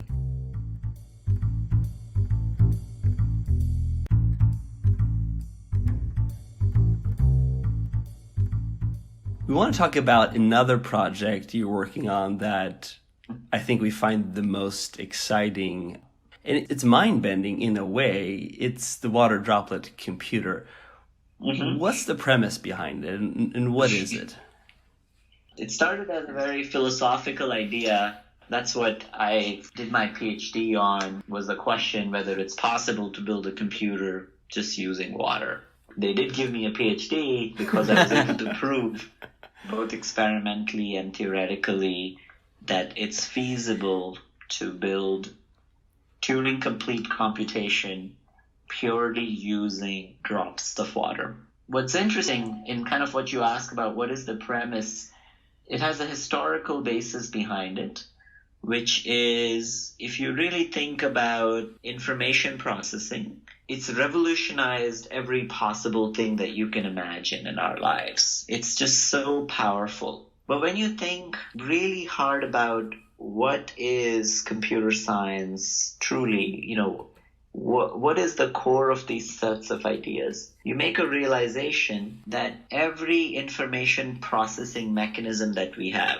We want to talk about another project you're working on that I think we find the most exciting. And it's mind-bending in a way. It's the water-droplet computer. Mm-hmm. What's the premise behind it, and what is it? It started as a very philosophical idea. That's what I did my PhD on, was the question whether it's possible to build a computer just using water. They did give me a PhD because I was able to prove both experimentally and theoretically that it's feasible to build Turing complete computation purely using drops of water. What's interesting in kind of what you ask about what is the premise, it has a historical basis behind it, which is, if you really think about information processing, it's revolutionized every possible thing that you can imagine in our lives. It's just so powerful. But when you think really hard about what is computer science truly, what is the core of these sets of ideas? You make a realization that every information processing mechanism that we have,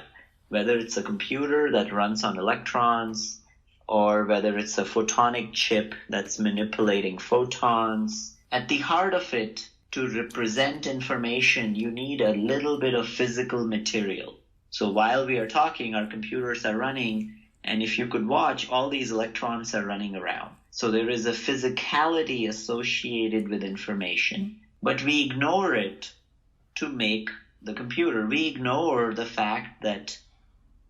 whether it's a computer that runs on electrons, or whether it's a photonic chip that's manipulating photons, at the heart of it, to represent information, you need a little bit of physical material. So while we are talking, our computers are running, and if you could watch, all these electrons are running around. So there is a physicality associated with information, but we ignore it to make the computer. We ignore the fact that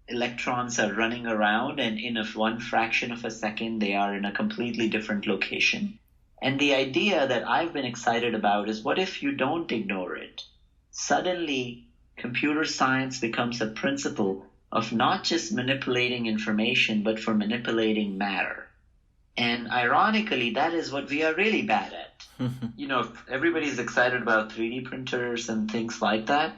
electrons are running around, and in one fraction of a second, they are in a completely different location. And the idea that I've been excited about is, what if you don't ignore it? Suddenly, computer science becomes a principle of not just manipulating information, but for manipulating matter. And ironically, that is what we are really bad at. Everybody's excited about 3D printers and things like that.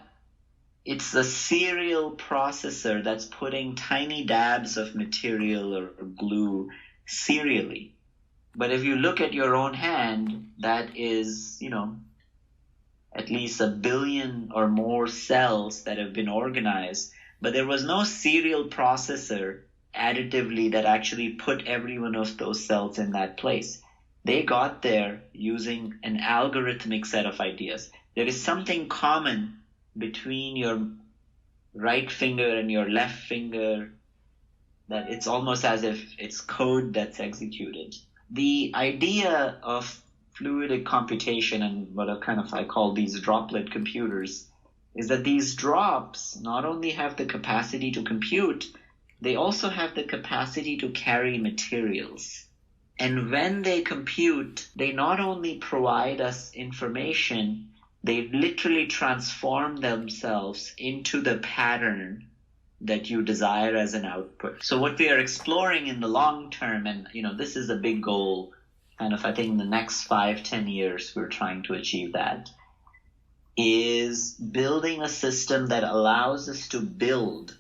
It's a serial processor that's putting tiny dabs of material or glue serially. But if you look at your own hand, that is, at least 1 billion or more cells that have been organized. But there was no serial processor additively that actually put every one of those cells in that place. They got there using an algorithmic set of ideas. There is something common between your right finger and your left finger that it's almost as if it's code that's executed. The idea of fluidic computation and what I call these droplet computers is that these drops not only have the capacity to compute, they also have the capacity to carry materials. And when they compute, they not only provide us information, they literally transform themselves into the pattern that you desire as an output. So what we are exploring in the long term, and this is a big goal, I think in the next 5-10 years we're trying to achieve that, is building a system that allows us to build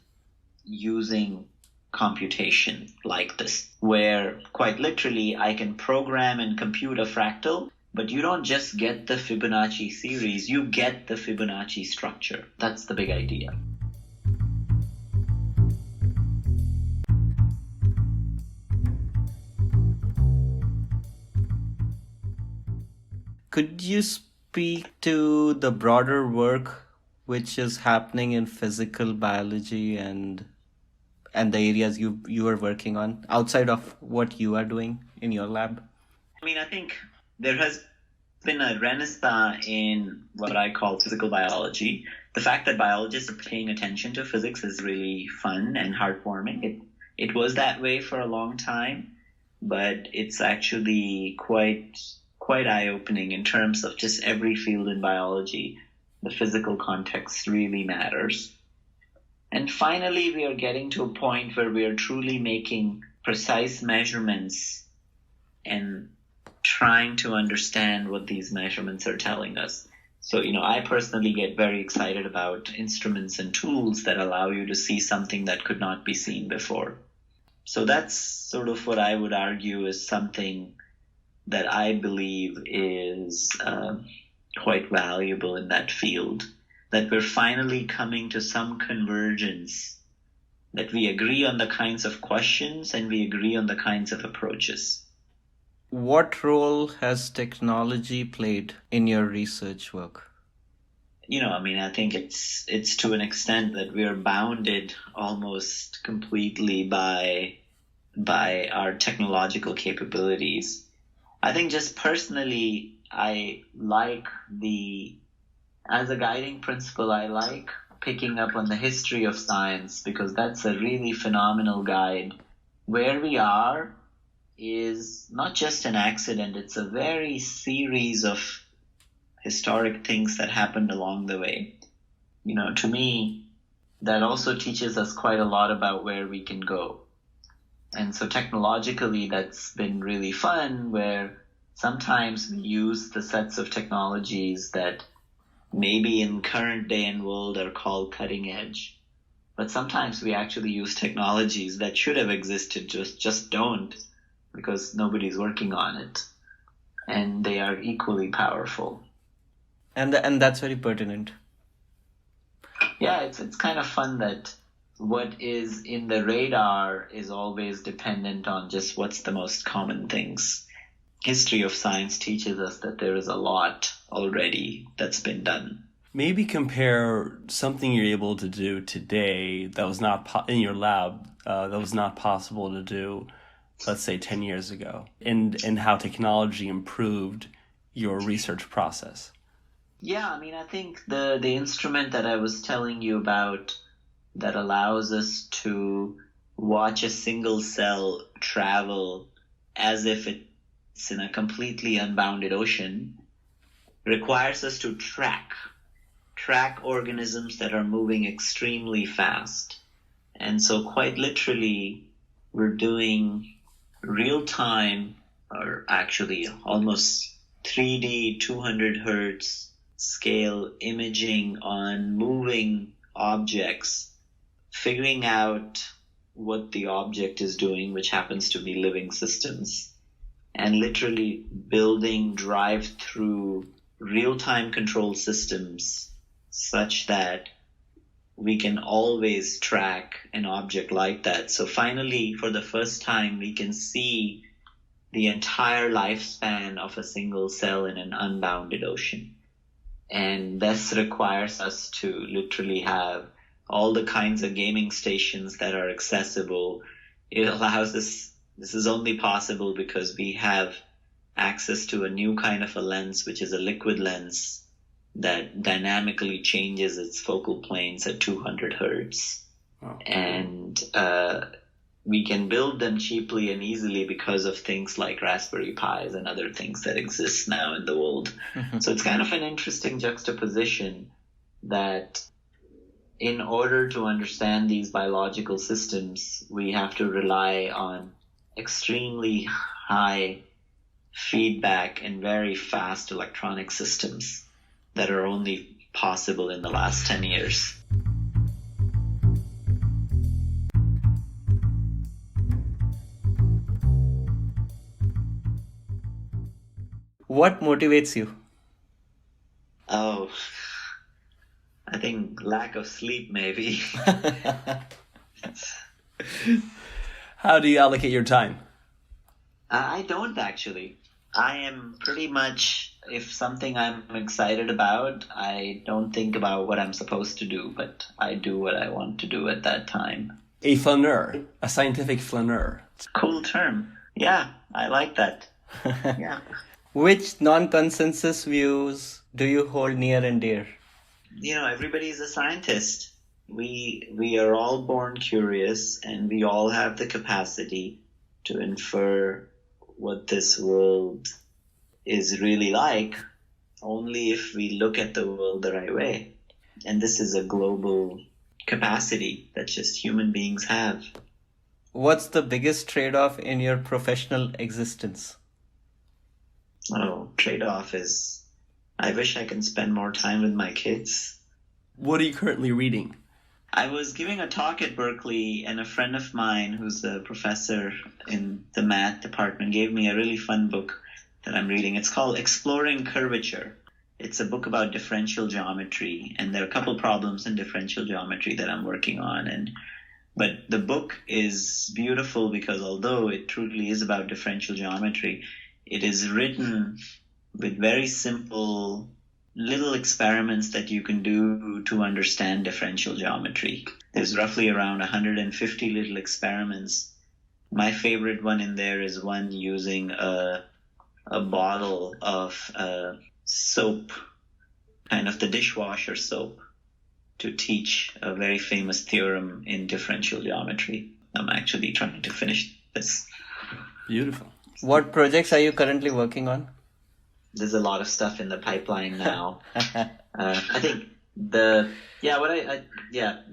using computation like this, where quite literally I can program and compute a fractal, but you don't just get the Fibonacci series, you get the Fibonacci structure. That's the big idea. Could you speak to the broader work which is happening in physical biology and the areas you are working on outside of what you are doing in your lab? I think there has been a renaissance in what I call physical biology. The fact that biologists are paying attention to physics is really fun and heartwarming. It was that way for a long time, but it's actually quite eye-opening in terms of just every field in biology. The physical context really matters. And finally, we are getting to a point where we are truly making precise measurements and trying to understand what these measurements are telling us. So, I personally get very excited about instruments and tools that allow you to see something that could not be seen before. So that's sort of what I would argue is something that I believe is quite valuable in that field, that we're finally coming to some convergence, that we agree on the kinds of questions and we agree on the kinds of approaches. What role has technology played in your research work? I think it's to an extent that we are bounded almost completely by our technological capabilities. I think just personally, I like as a guiding principle, I like picking up on the history of science because that's a really phenomenal guide. Where we are is not just an accident, it's a very series of historic things that happened along the way. To me, that also teaches us quite a lot about where we can go. And so technologically, that's been really fun, where sometimes we use the sets of technologies that maybe in current day and world are called cutting edge. But sometimes we actually use technologies that should have existed, just don't, because nobody's working on it. And they are equally powerful. And that's very pertinent. Yeah, it's kind of fun that what is in the radar is always dependent on just what's the most common things. History of science teaches us that there is a lot already that's been done. Maybe compare something you're able to do today that was not in your lab, that was not possible to do, let's say, 10 years ago, and how technology improved your research process. Yeah, I mean, I think the instrument that I was telling you about that allows us to watch a single cell travel as if it's in a completely unbounded ocean requires us to track organisms that are moving extremely fast. And so quite literally, we're doing real-time, or actually almost 3D 200 hertz scale imaging on moving objects, figuring out what the object is doing, which happens to be living systems, and literally building drive-through real-time control systems such that we can always track an object like that. So finally, for the first time, we can see the entire lifespan of a single cell in an unbounded ocean. And this requires us to literally have all the kinds of gaming stations that are accessible. It allows us, this is only possible because we have access to a new kind of a lens, which is a liquid lens that dynamically changes its focal planes at 200 hertz. Wow. And we can build them cheaply and easily because of things like Raspberry Pis and other things that exist now in the world. So it's kind of an interesting juxtaposition that in order to understand these biological systems, we have to rely on extremely high feedback and very fast electronic systems that are only possible in the last 10 years. What motivates you? Oh, I think lack of sleep, maybe. How do you allocate your time? I don't actually. I am pretty much, if something I'm excited about, I don't think about what I'm supposed to do, but I do what I want to do at that time. A flaneur, a scientific flaneur. Cool term. Yeah, I like that. Yeah. Which non-consensus views do you hold near and dear? You know, everybody's a scientist. We are all born curious, and we all have the capacity to infer what this world is really like, only if we look at the world the right way. And this is a global capacity that just human beings have. What's the biggest trade-off in your professional existence? Oh, trade-off is, I wish I can spend more time with my kids. What are you currently reading? I was giving a talk at Berkeley, and a friend of mine who's a professor in the math department gave me a really fun book that I'm reading. It's called Exploring Curvature. It's a book about differential geometry, and there are a couple problems in differential geometry that I'm working on. But the book is beautiful because although it truly is about differential geometry, it is written with very simple little experiments that you can do to understand differential geometry. There's roughly around 150 little experiments. My favorite one in there is one using a bottle of soap, kind of the dishwasher soap, to teach a very famous theorem in differential geometry. I'm actually trying to finish this. Beautiful. What projects are you currently working on? There's a lot of stuff in the pipeline now. I think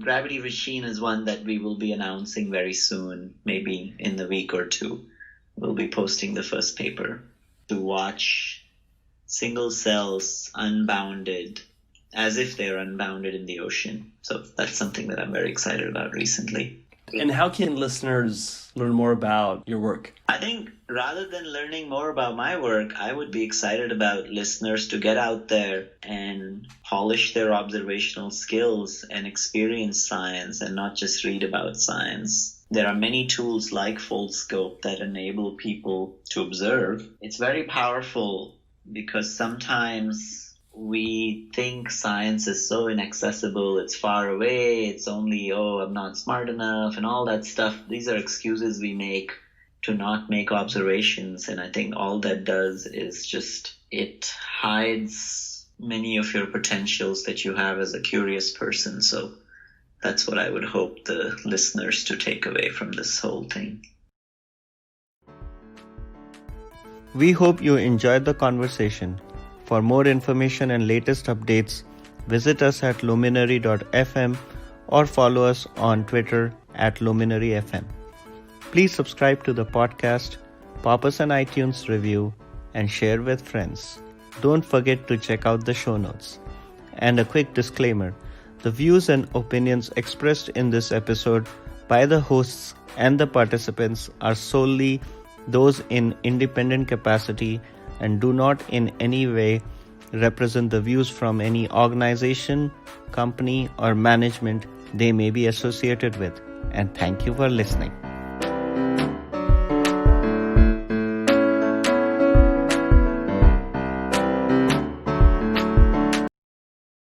Gravity Machine is one that we will be announcing very soon, maybe in the week or two. We'll be posting the first paper to watch single cells unbounded, as if they're unbounded in the ocean. So that's something that I'm very excited about recently. And how can listeners learn more about your work? I think rather than learning more about my work, I would be excited about listeners to get out there and polish their observational skills and experience science and not just read about science. There are many tools like Foldscope that enable people to observe. It's very powerful because sometimes we think science is so inaccessible, it's far away, it's only, I'm not smart enough, and all that stuff. These are excuses we make to not make observations, and I think all that does is just, it hides many of your potentials that you have as a curious person. So that's what I would hope the listeners to take away from this whole thing. We hope you enjoyed the conversation. For more information and latest updates, visit us at luminary.fm or follow us on Twitter at luminaryfm. Please subscribe to the podcast, pop us an iTunes review, and share with friends. Don't forget to check out the show notes. And a quick disclaimer, the views and opinions expressed in this episode by the hosts and the participants are solely those in independent capacity and do not in any way represent the views from any organization, company, or management they may be associated with. And thank you for listening.